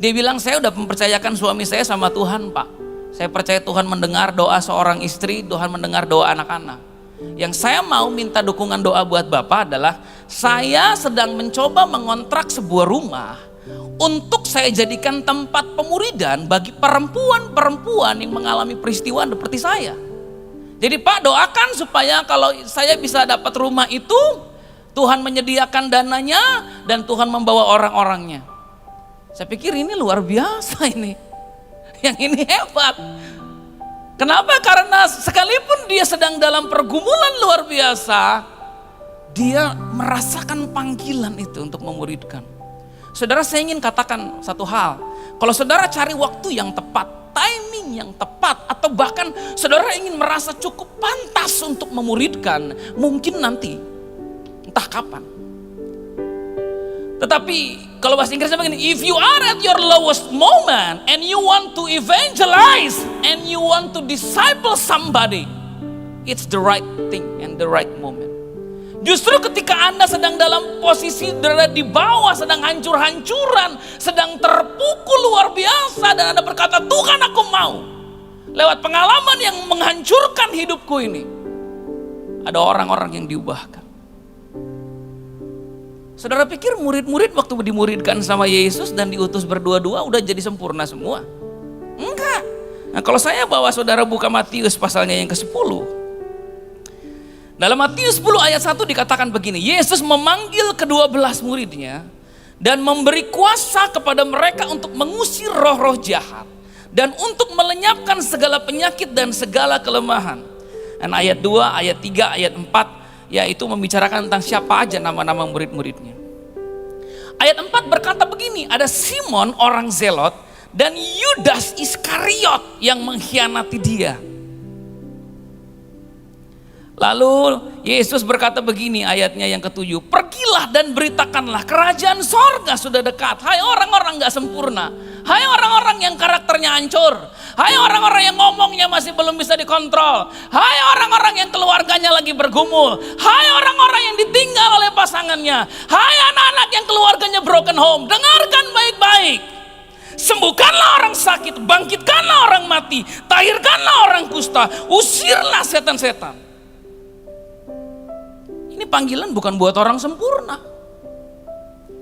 Dia bilang, saya udah mempercayakan suami saya sama Tuhan Pak. Saya percaya Tuhan mendengar doa seorang istri, Tuhan mendengar doa anak-anak. Yang saya mau minta dukungan doa buat Bapak adalah, saya sedang mencoba mengontrak sebuah rumah untuk saya jadikan tempat pemuridan bagi perempuan-perempuan yang mengalami peristiwa seperti saya. Jadi Pak doakan supaya kalau saya bisa dapat rumah itu, Tuhan menyediakan dananya dan Tuhan membawa orang-orangnya. Saya pikir ini luar biasa ini. Yang ini hebat. Kenapa? Karena sekalipun dia sedang dalam pergumulan luar biasa, dia merasakan panggilan itu untuk memuridkan. Saudara, saya ingin katakan satu hal. Kalau saudara cari waktu yang tepat, timing yang tepat, atau bahkan saudara ingin merasa cukup pantas untuk memuridkan, mungkin nanti, entah kapan. Tetapi kalau bahasa Inggrisnya begini, if you are at your lowest moment and you want to evangelize and you want to disciple somebody, it's the right thing and the right moment. Justru ketika Anda sedang dalam posisi berada di bawah, sedang hancur-hancuran, sedang terpukul luar biasa, dan Anda berkata, Tuhan aku mau. Lewat pengalaman yang menghancurkan hidupku ini, ada orang-orang yang diubahkan. Saudara pikir murid-murid waktu dimuridkan sama Yesus dan diutus berdua-dua udah jadi sempurna semua? Enggak. Nah, kalau saya bawa saudara buka Matius pasalnya yang ke-10. Dalam Matius 10 ayat 1 dikatakan begini, Yesus memanggil ke-12 muridnya dan memberi kuasa kepada mereka untuk mengusir roh-roh jahat dan untuk melenyapkan segala penyakit dan segala kelemahan. Dan ayat 2, ayat 3, ayat 4 yaitu membicarakan tentang siapa aja nama-nama murid-muridnya. Ayat 4 berkata begini, ada Simon orang Zelot dan Yudas Iskariot yang mengkhianati dia. Lalu Yesus berkata begini, ayatnya yang ke-7, pergilah dan beritakanlah kerajaan sorga sudah dekat. Hai orang-orang gak sempurna, hai orang-orang yang karakternya hancur, hai orang-orang yang ngomongnya masih belum bisa dikontrol, hai orang-orang yang keluarganya lagi bergumul, hai orang-orang yang ditinggal oleh pasangannya, hai anak-anak yang keluarganya broken home. Dengarkan baik-baik, sembuhkanlah orang sakit, bangkitkanlah orang mati, tahirkanlah orang kusta, usirlah setan-setan. Ini panggilan bukan buat orang sempurna.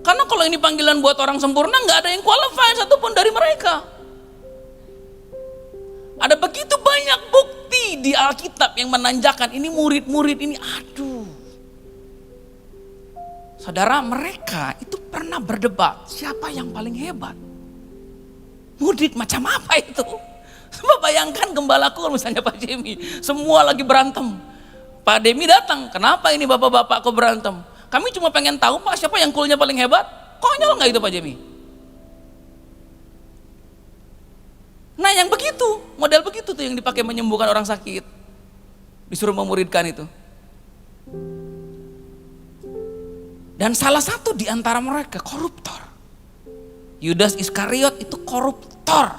Karena kalau ini panggilan buat orang sempurna, nggak ada yang qualified satupun dari mereka. Ada begitu banyak bukti di Alkitab yang menanjakan ini murid-murid ini, aduh. Saudara, mereka itu pernah berdebat siapa yang paling hebat. Murid macam apa itu? Coba bayangkan gembalaku misalnya Pak Jemi, semua lagi berantem. Pak Demi datang, kenapa ini bapak-bapak kok berantem? Kami cuma pengen tahu Pak siapa yang coolnya paling hebat. Konyol nggak itu Pak Jemi? Nah yang begitu, model begitu tuh yang dipakai menyembuhkan orang sakit. Disuruh memuridkan itu. Dan salah satu di antara mereka koruptor. Yudas Iskariot itu koruptor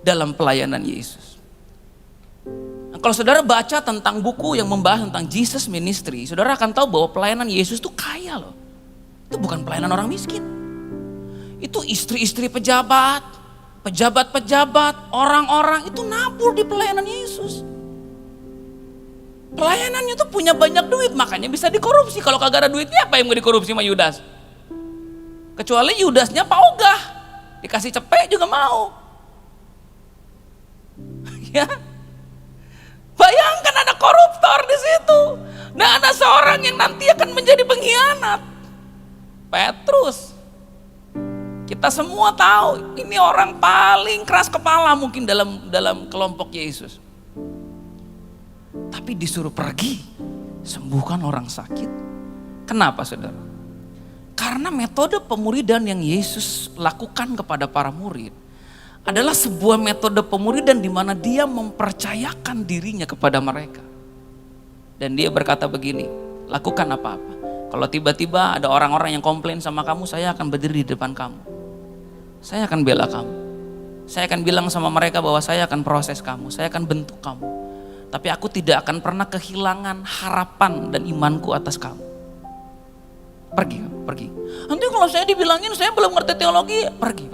dalam pelayanan Yesus. Nah, kalau saudara baca tentang buku yang membahas tentang Jesus Ministry, saudara akan tahu bahwa pelayanan Yesus itu kaya loh. Itu bukan pelayanan orang miskin. Itu istri-istri pejabat, pejabat-pejabat, orang-orang itu nabur di pelayanan Yesus. Pelayanannya tuh punya banyak duit, makanya bisa dikorupsi. Kalau kagak ada duitnya apa yang mau dikorupsi sama Yudas? Kecuali Yudasnya Pak Ogah, dikasih cepek juga mau. Ya, bayangkan ada koruptor di situ. Dan ada seorang yang nanti akan menjadi pengkhianat. Petrus. Kita semua tahu ini orang paling keras kepala mungkin dalam kelompok Yesus. Tapi disuruh pergi sembuhkan orang sakit. Kenapa saudara? Karena metode pemuridan yang Yesus lakukan kepada para murid adalah sebuah metode pemuridan di mana dia mempercayakan dirinya kepada mereka. Dan dia berkata begini, lakukan apa-apa. Kalau tiba-tiba ada orang-orang yang komplain sama kamu, saya akan berdiri di depan kamu. Saya akan bela kamu. Saya akan bilang sama mereka bahwa saya akan proses kamu, saya akan bentuk kamu. Tapi aku tidak akan pernah kehilangan harapan dan imanku atas kamu. Pergi. Nanti kalau saya dibilangin saya belum ngerti teologi, pergi.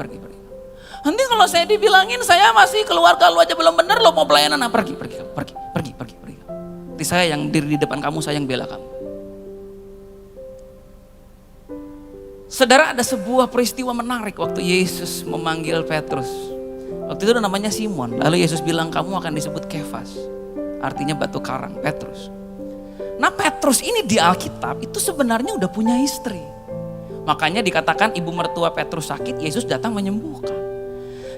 Nanti kalau saya dibilangin saya masih keluarga lu aja belum bener, lo mau pelayanan, pergi. Nanti saya yang diri di depan kamu, saya yang bela kamu. Saudara, ada sebuah peristiwa menarik waktu Yesus memanggil Petrus. Waktu itu namanya Simon. Lalu Yesus bilang kamu akan disebut Kefas. Artinya batu karang, Petrus. Nah Petrus ini di Alkitab itu sebenarnya udah punya istri. Makanya dikatakan ibu mertua Petrus sakit, Yesus datang menyembuhkan.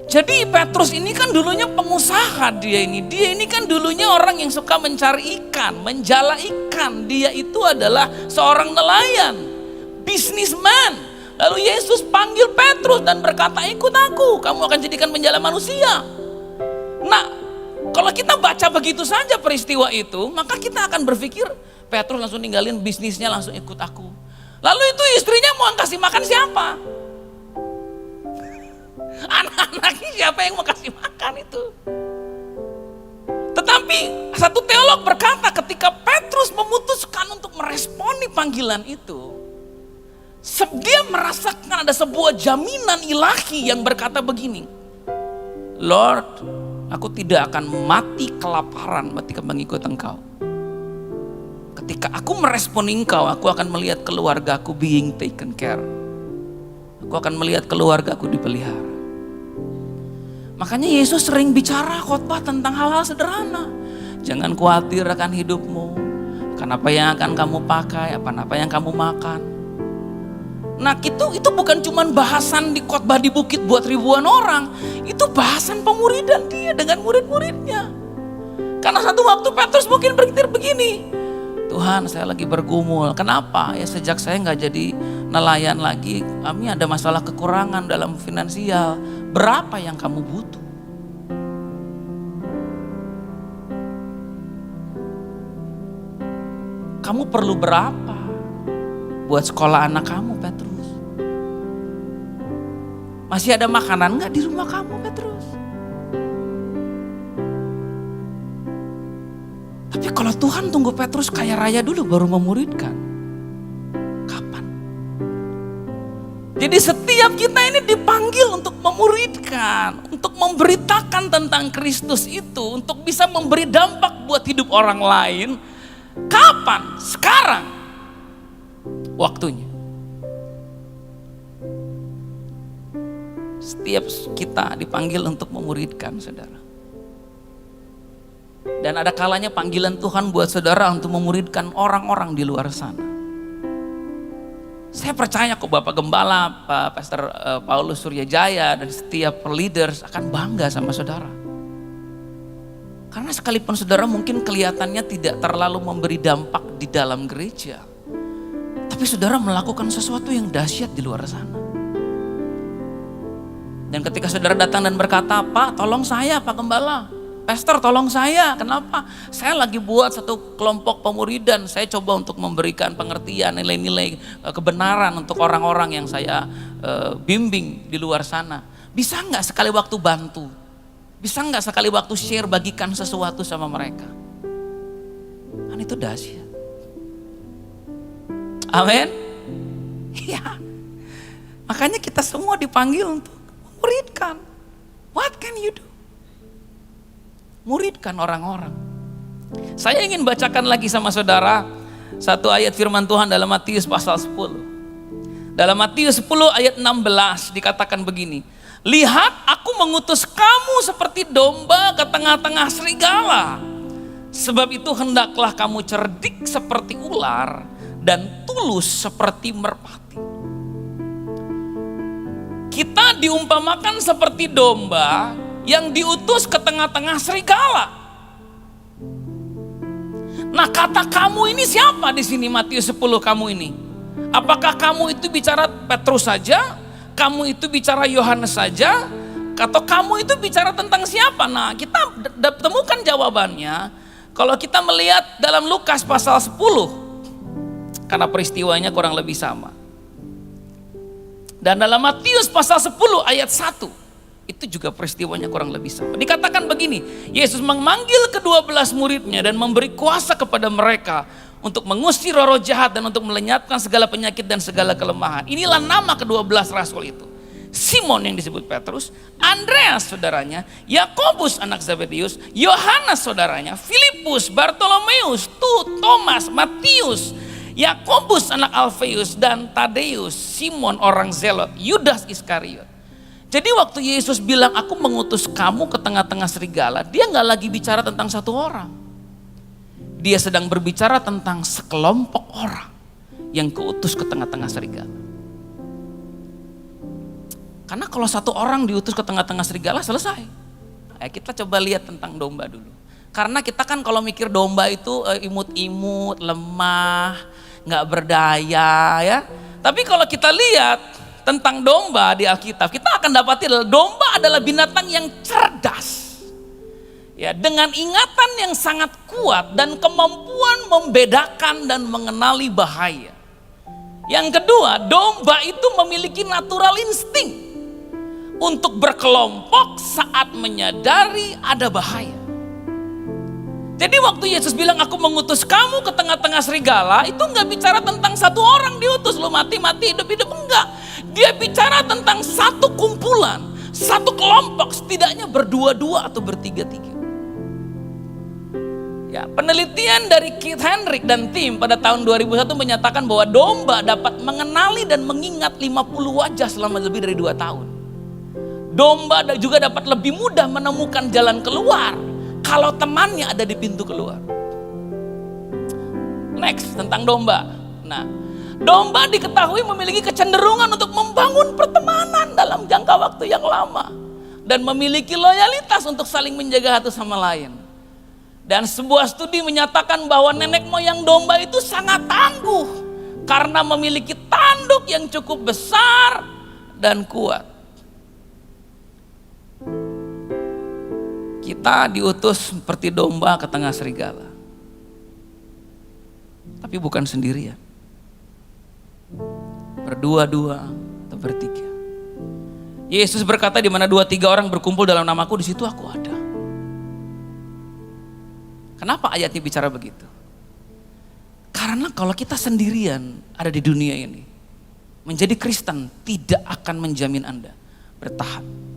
Jadi Petrus ini kan dulunya pengusaha dia ini kan dulunya orang yang suka mencari ikan, menjala ikan. Dia itu adalah seorang nelayan, bisnisman. Lalu Yesus panggil Petrus dan berkata ikut aku, kamu akan jadikan penjala manusia. Nah kalau kita baca begitu saja peristiwa itu, maka kita akan berpikir Petrus langsung ninggalin bisnisnya, langsung ikut aku. Lalu itu istrinya mau kasih makan siapa? Anak-anaknya siapa yang mau kasih makan itu? Tetapi satu teolog berkata ketika Petrus memutuskan untuk meresponi panggilan itu, dia merasakan ada sebuah jaminan ilahi yang berkata begini, Lord, aku tidak akan mati kelaparan ketika mengikut engkau. Ketika aku meresponi engkau, aku akan melihat keluargaku being taken care. Aku akan melihat keluargaku dipelihara. Makanya Yesus sering bicara khotbah tentang hal-hal sederhana. Jangan khawatir akan hidupmu, akan apa yang akan kamu pakai, apa yang kamu makan. Nah itu bukan cuma bahasan di khotbah di bukit buat ribuan orang. Itu bahasan pemuridan dia dengan murid-muridnya. Karena satu waktu Petrus mungkin berpikir begini, Tuhan saya lagi bergumul, kenapa? Ya sejak saya gak jadi nelayan lagi, kami ada masalah kekurangan dalam finansial. Berapa yang kamu butuh? Kamu perlu berapa buat sekolah anak kamu, Petrus? Masih ada makanan gak di rumah kamu, Petrus? Tapi kalau Tuhan tunggu Petrus kaya raya dulu baru memuridkan, kapan? Jadi setiap kita ini dipanggil untuk memuridkan, untuk memberitakan tentang Kristus itu, untuk bisa memberi dampak buat hidup orang lain. Kapan? Sekarang. waktunya. Setiap kita dipanggil untuk memuridkan, saudara. Dan ada kalanya panggilan Tuhan buat saudara untuk memuridkan orang-orang di luar sana. Saya percaya kok Bapak Gembala, Pak Pastor Paulus Suryajaya, dan setiap leaders akan bangga sama saudara. Karena sekalipun saudara mungkin kelihatannya tidak terlalu memberi dampak di dalam gereja, tapi saudara melakukan sesuatu yang dahsyat di luar sana. Dan ketika saudara datang dan berkata, Pak tolong saya Pak Gembala, Pastor tolong saya, kenapa? Saya lagi buat satu kelompok pemuridan, saya coba untuk memberikan pengertian, nilai-nilai kebenaran untuk orang-orang yang saya bimbing di luar sana. Bisa nggak sekali waktu bantu? Bisa nggak sekali waktu share, bagikan sesuatu sama mereka? Kan itu dahsyat. Amin. Iya. Makanya kita semua dipanggil untuk muridkan. What can you do? Muridkan orang-orang. Saya ingin bacakan lagi sama saudara satu ayat firman Tuhan dalam Matius pasal 10. Dalam Matius 10 ayat 16 dikatakan begini. Lihat, aku mengutus kamu seperti domba ke tengah-tengah serigala. Sebab itu hendaklah kamu cerdik seperti ular dan tulus seperti merpati. Kita diumpamakan seperti domba yang diutus ke tengah-tengah serigala. Nah, kata kamu ini siapa di sini Matius 10 kamu ini? Apakah kamu itu bicara Petrus saja? Kamu itu bicara Yohanes saja? Atau kamu itu bicara tentang siapa? Nah, kita temukan jawabannya kalau kita melihat dalam Lukas pasal 10. Karena peristiwanya kurang lebih sama. Dan dalam Matius pasal 10 ayat 1, itu juga peristiwanya kurang lebih sama. Dikatakan begini, Yesus memanggil ke-12 muridnya dan memberi kuasa kepada mereka untuk mengusir roh jahat dan untuk melenyapkan segala penyakit dan segala kelemahan. Inilah nama ke-12 rasul itu. Simon yang disebut Petrus, Andreas saudaranya, Yakobus anak Zebedeus, Yohanes saudaranya, Filipus, Bartolomeus, Thomas, Matius, Yakobus anak Alfeus, dan Tadeus, Simon orang Zelot, Yudas Iskariot. Jadi waktu Yesus bilang aku mengutus kamu ke tengah-tengah serigala, dia gak lagi bicara tentang satu orang. Dia sedang berbicara tentang sekelompok orang yang keutus ke tengah-tengah serigala. Karena kalau satu orang diutus ke tengah-tengah serigala selesai. Kita coba lihat tentang domba dulu. Karena kita kan kalau mikir domba itu imut-imut, lemah, gak berdaya ya. Tapi kalau kita lihat tentang domba di Alkitab, kita akan dapati domba adalah binatang yang cerdas. Ya, dengan ingatan yang sangat kuat dan kemampuan membedakan dan mengenali bahaya. Yang kedua, domba itu memiliki natural insting untuk berkelompok saat menyadari ada bahaya. Jadi waktu Yesus bilang aku mengutus kamu ke tengah-tengah serigala, itu enggak bicara tentang satu orang diutus, lo mati-mati, hidup-hidup, enggak. Dia bicara tentang satu kumpulan, satu kelompok, setidaknya berdua-dua atau bertiga-tiga. Ya, penelitian dari Keith Hendrick dan tim pada tahun 2001 menyatakan bahwa domba dapat mengenali dan mengingat 50 wajah selama lebih dari 2 tahun. Domba juga dapat lebih mudah menemukan jalan keluar kalau temannya ada di pintu keluar. Next, tentang domba. Nah, domba diketahui memiliki kecenderungan untuk membangun pertemanan dalam jangka waktu yang lama dan memiliki loyalitas untuk saling menjaga satu sama lain. Dan sebuah studi menyatakan bahwa nenek moyang domba itu sangat tangguh karena memiliki tanduk yang cukup besar dan kuat. Kita diutus seperti domba ke tengah serigala. Tapi bukan sendirian. Berdua-dua atau bertiga. Yesus berkata, di mana 2-3 orang berkumpul dalam namaku, di situ aku ada. Kenapa ayatnya bicara begitu? Karena kalau kita sendirian ada di dunia ini, menjadi Kristen tidak akan menjamin Anda bertahan.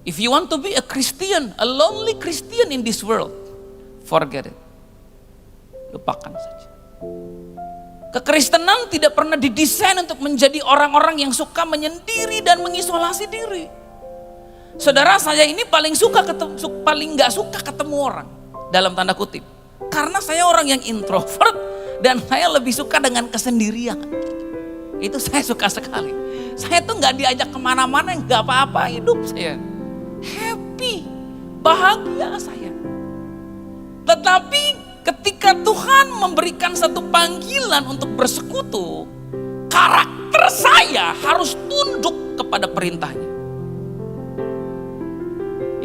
If you want to be a Christian, a lonely Christian in this world, forget it. Lupakan saja. Kekristenan tidak pernah didesain untuk menjadi orang-orang yang suka menyendiri dan mengisolasi diri. Saudara, saya ini paling nggak suka ketemu orang, dalam tanda kutip, karena saya orang yang introvert dan saya lebih suka dengan kesendirian. Itu saya suka sekali. Saya tuh nggak diajak kemana-mana, nggak apa-apa, hidup saya happy, bahagia saya. Tetapi ketika Tuhan memberikan satu panggilan untuk bersekutu, karakter saya harus tunduk kepada perintahnya.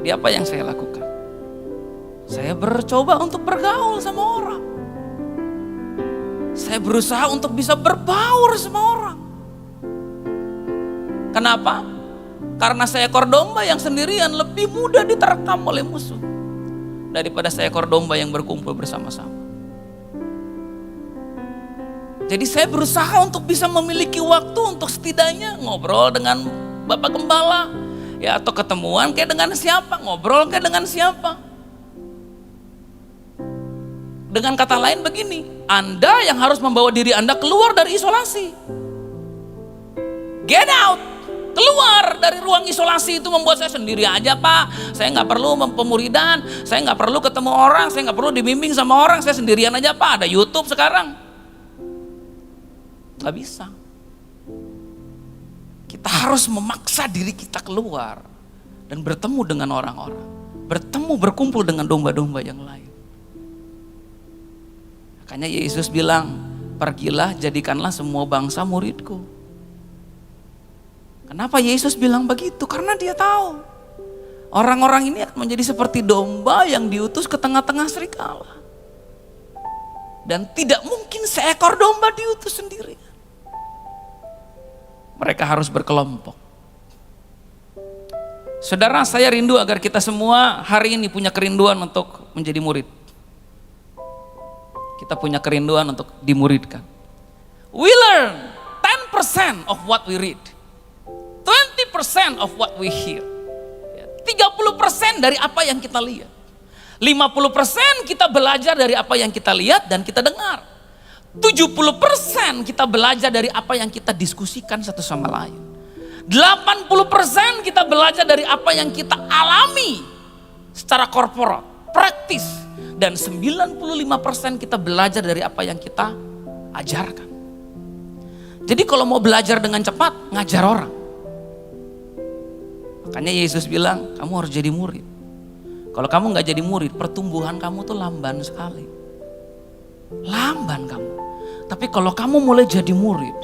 Jadi apa yang saya lakukan? Saya bercoba untuk bergaul sama orang. Saya berusaha untuk bisa berbaur sama orang. Kenapa? Karena seekor domba yang sendirian lebih mudah diterkam oleh musuh daripada seekor domba yang berkumpul bersama-sama. Jadi saya berusaha untuk bisa memiliki waktu untuk setidaknya ngobrol dengan Bapak Gembala, ya, atau ketemuan kayak dengan siapa, ngobrol kayak dengan siapa. Dengan kata lain begini, Anda yang harus membawa diri Anda keluar dari isolasi. Get out, keluar dari ruang isolasi. Itu membuat saya sendiri aja, Pak. Saya nggak perlu pemuridan, saya nggak perlu ketemu orang, saya nggak perlu dibimbing sama orang, saya sendirian aja, Pak. Ada YouTube sekarang. Nggak bisa. Kita harus memaksa diri kita keluar dan bertemu dengan orang-orang, berkumpul dengan domba-domba yang lain. Makanya Yesus bilang, pergilah jadikanlah semua bangsa muridku. Kenapa Yesus bilang begitu? Karena dia tahu orang-orang ini akan menjadi seperti domba yang diutus ke tengah-tengah serigala. Dan tidak mungkin seekor domba diutus sendiri. Mereka harus berkelompok. Saudara, saya rindu agar kita semua hari ini punya kerinduan untuk menjadi murid. Kita punya kerinduan untuk dimuridkan. We learn 10% of what we read. 20% of what we hear. 30% dari apa yang kita lihat. 50% kita belajar dari apa yang kita lihat dan kita dengar. 70% kita belajar dari apa yang kita diskusikan satu sama lain. 80% kita belajar dari apa yang kita alami secara korporat, praktis. Dan 95% kita belajar dari apa yang kita ajarkan. Jadi kalau mau belajar dengan cepat, ngajar orang. Makanya Yesus bilang, kamu harus jadi murid. Kalau kamu gak jadi murid, pertumbuhan kamu tuh lamban sekali. Lamban kamu. Tapi kalau kamu mulai jadi murid,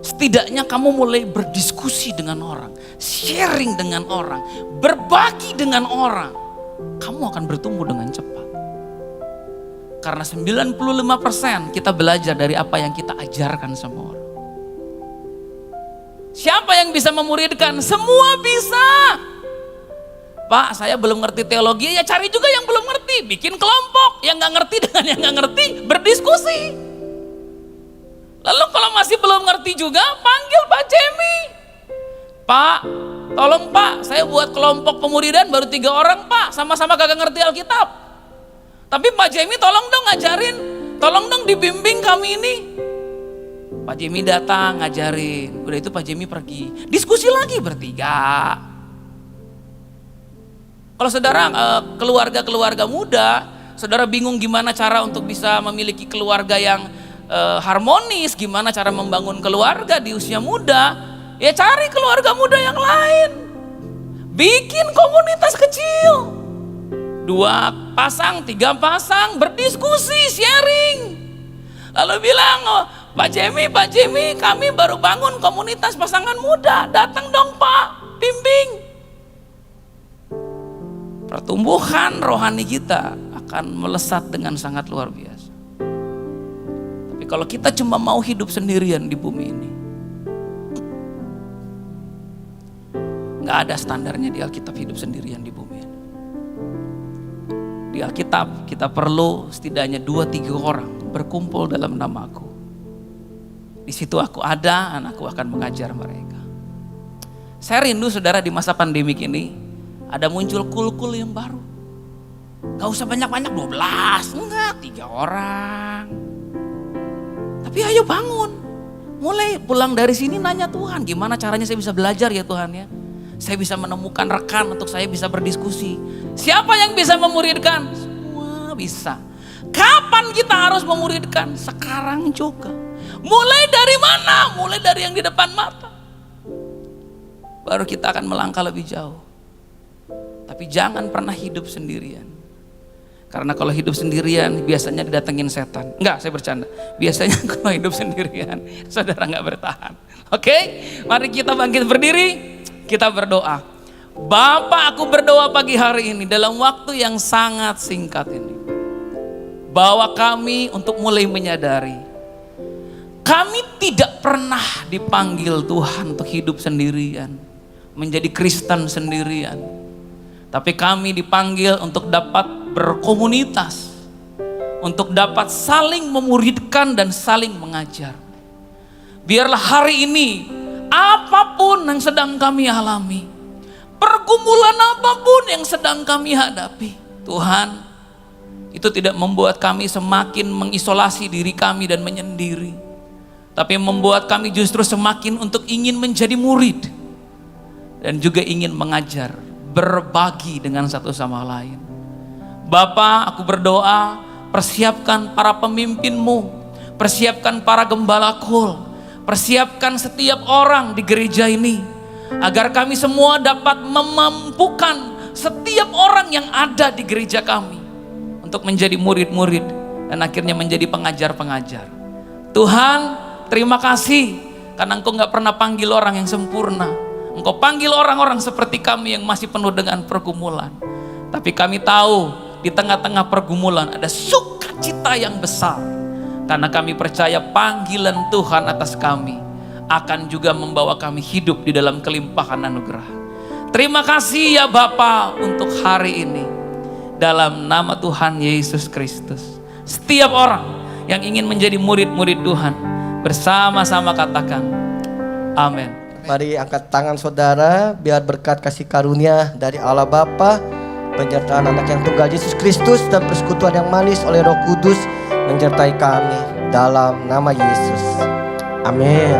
setidaknya kamu mulai berdiskusi dengan orang, sharing dengan orang, berbagi dengan orang, kamu akan bertumbuh dengan cepat. Karena 95% kita belajar dari apa yang kita ajarkan sama orang. Siapa yang bisa memuridkan? Semua bisa. Pak, saya belum ngerti teologi, ya cari juga yang belum ngerti. Bikin kelompok, yang gak ngerti dengan yang gak ngerti, berdiskusi. Lalu kalau masih belum ngerti juga, panggil Pak Jemi. Pak, tolong Pak, saya buat kelompok pemuridan baru 3 orang Pak, sama-sama kagak ngerti Alkitab. Tapi Pak Jemi tolong dong ngajarin, tolong dong dibimbing kami ini. Pak Jemi datang ngajarin, udah itu Pak Jemi pergi. Diskusi lagi bertiga. Kalau saudara keluarga-keluarga muda, saudara bingung gimana cara untuk bisa memiliki keluarga yang harmonis, gimana cara membangun keluarga di usia muda, ya cari keluarga muda yang lain. Bikin komunitas kecil. 2 pasang, 3 pasang, berdiskusi, sharing. Lalu bilang, Pak Jemi, kami baru bangun komunitas pasangan muda. Datang dong Pak, bimbing. Pertumbuhan rohani kita akan melesat dengan sangat luar biasa. Tapi kalau kita cuma mau hidup sendirian di bumi ini, gak ada standarnya di Alkitab hidup sendirian di bumi ini. Di Alkitab kita perlu setidaknya 2-3 orang berkumpul dalam namaku. Di situ aku ada dan aku akan mengajar mereka. Saya rindu saudara di masa pandemik ini ada muncul kul-kul yang baru. Gak usah banyak-banyak 12, enggak 3 orang. Tapi ayo bangun. Mulai pulang dari sini nanya Tuhan, gimana caranya saya bisa belajar ya Tuhan ya. Saya bisa menemukan rekan untuk saya bisa berdiskusi. Siapa yang bisa memuridkan? Semua bisa. Kapan kita harus memuridkan? Sekarang juga. Mulai dari mana? Mulai dari yang di depan mata. Baru kita akan melangkah lebih jauh. Tapi jangan pernah hidup sendirian. Karena kalau hidup sendirian biasanya didatengin setan. Enggak, saya bercanda. Biasanya kalau hidup sendirian saudara enggak bertahan. Oke? Mari kita bangkit berdiri. Kita berdoa. Bapa, aku berdoa pagi hari ini dalam waktu yang sangat singkat ini. Bawa kami untuk mulai menyadari. Kami tidak pernah dipanggil Tuhan untuk hidup sendirian. Menjadi Kristen sendirian. Tapi kami dipanggil untuk dapat berkomunitas. Untuk dapat saling memuridkan dan saling mengajar. Biarlah hari ini apapun yang sedang kami alami, pergumulan apapun yang sedang kami hadapi, Tuhan, itu tidak membuat kami semakin mengisolasi diri kami dan menyendiri, tapi membuat kami justru semakin untuk ingin menjadi murid dan juga ingin mengajar, berbagi dengan satu sama lain. Bapa, aku berdoa, persiapkan para pemimpinmu, persiapkan para gembala kul, persiapkan setiap orang di gereja ini, agar kami semua dapat memampukan setiap orang yang ada di gereja kami untuk menjadi murid-murid dan akhirnya menjadi pengajar-pengajar. Tuhan, terima kasih karena Engkau gak pernah panggil orang yang sempurna. Engkau panggil orang-orang seperti kami yang masih penuh dengan pergumulan. Tapi kami tahu di tengah-tengah pergumulan ada sukacita yang besar. Karena kami percaya panggilan Tuhan atas kami akan juga membawa kami hidup di dalam kelimpahan anugerah. Terima kasih ya Bapa untuk hari ini. Dalam nama Tuhan Yesus Kristus. Setiap orang yang ingin menjadi murid-murid Tuhan, bersama-sama katakan amin. Mari angkat tangan saudara, biar berkat kasih karunia dari Allah Bapa, penyertaan anak yang tunggal Yesus Kristus, dan persekutuan yang manis oleh Roh Kudus menyertai kami dalam nama Yesus. Amin.